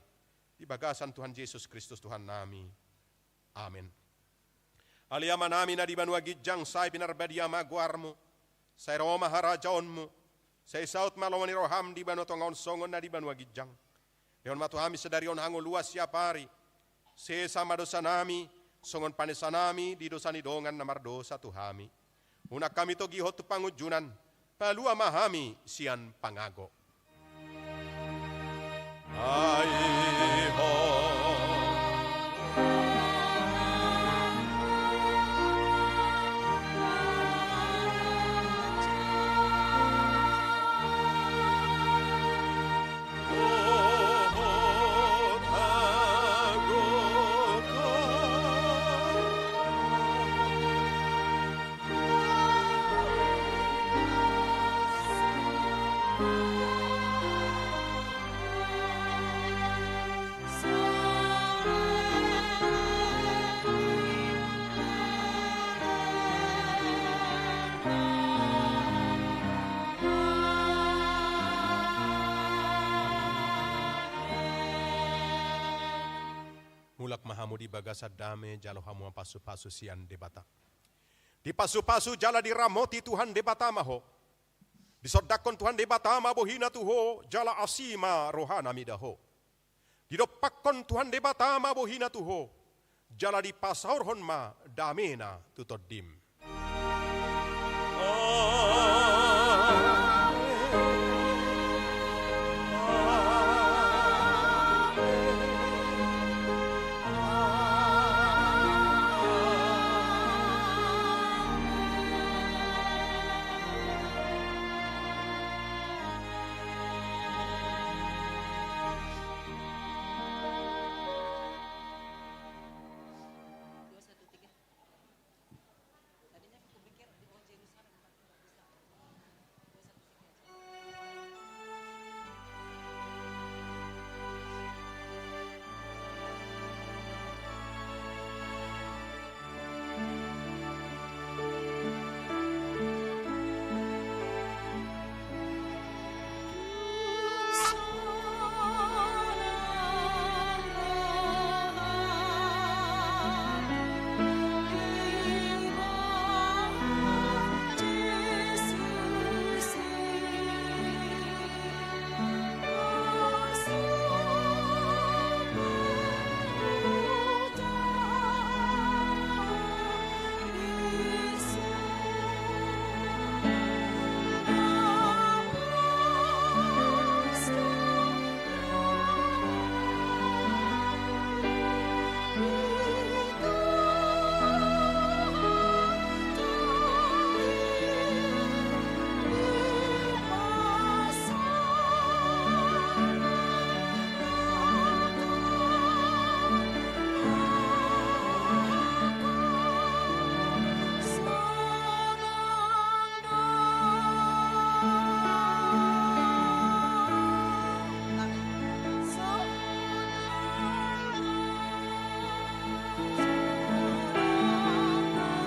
Di bagasan Tuhan Yesus Kristus Tuhan nami. Amen. Aliama nami na di Banua Gijang say pinarbadia maguarmo, say Roma harajaonmo, say saut malawani roham di Banua Tongaon songon na di Banua Gijang. Leon matuhami sedarion hango luas siapari, say sama dosa nami, songon panesa nami di dosa ni dongan na mardosa tuhami. Una kami to gihot tu pangujunan, palua mahami sian pangago. Aiho. Mulak mahamu di bagasa dame jalo hamu pasu-pasu sian debata. Di pasu-pasu jala diramoti Tuhan debata maho. Disodakon Tuhan debata mabohina tuho jala asima rohana midaho. Didopakon Tuhan debata mabohina tuho jala di pasaurhon ma damena tutodim.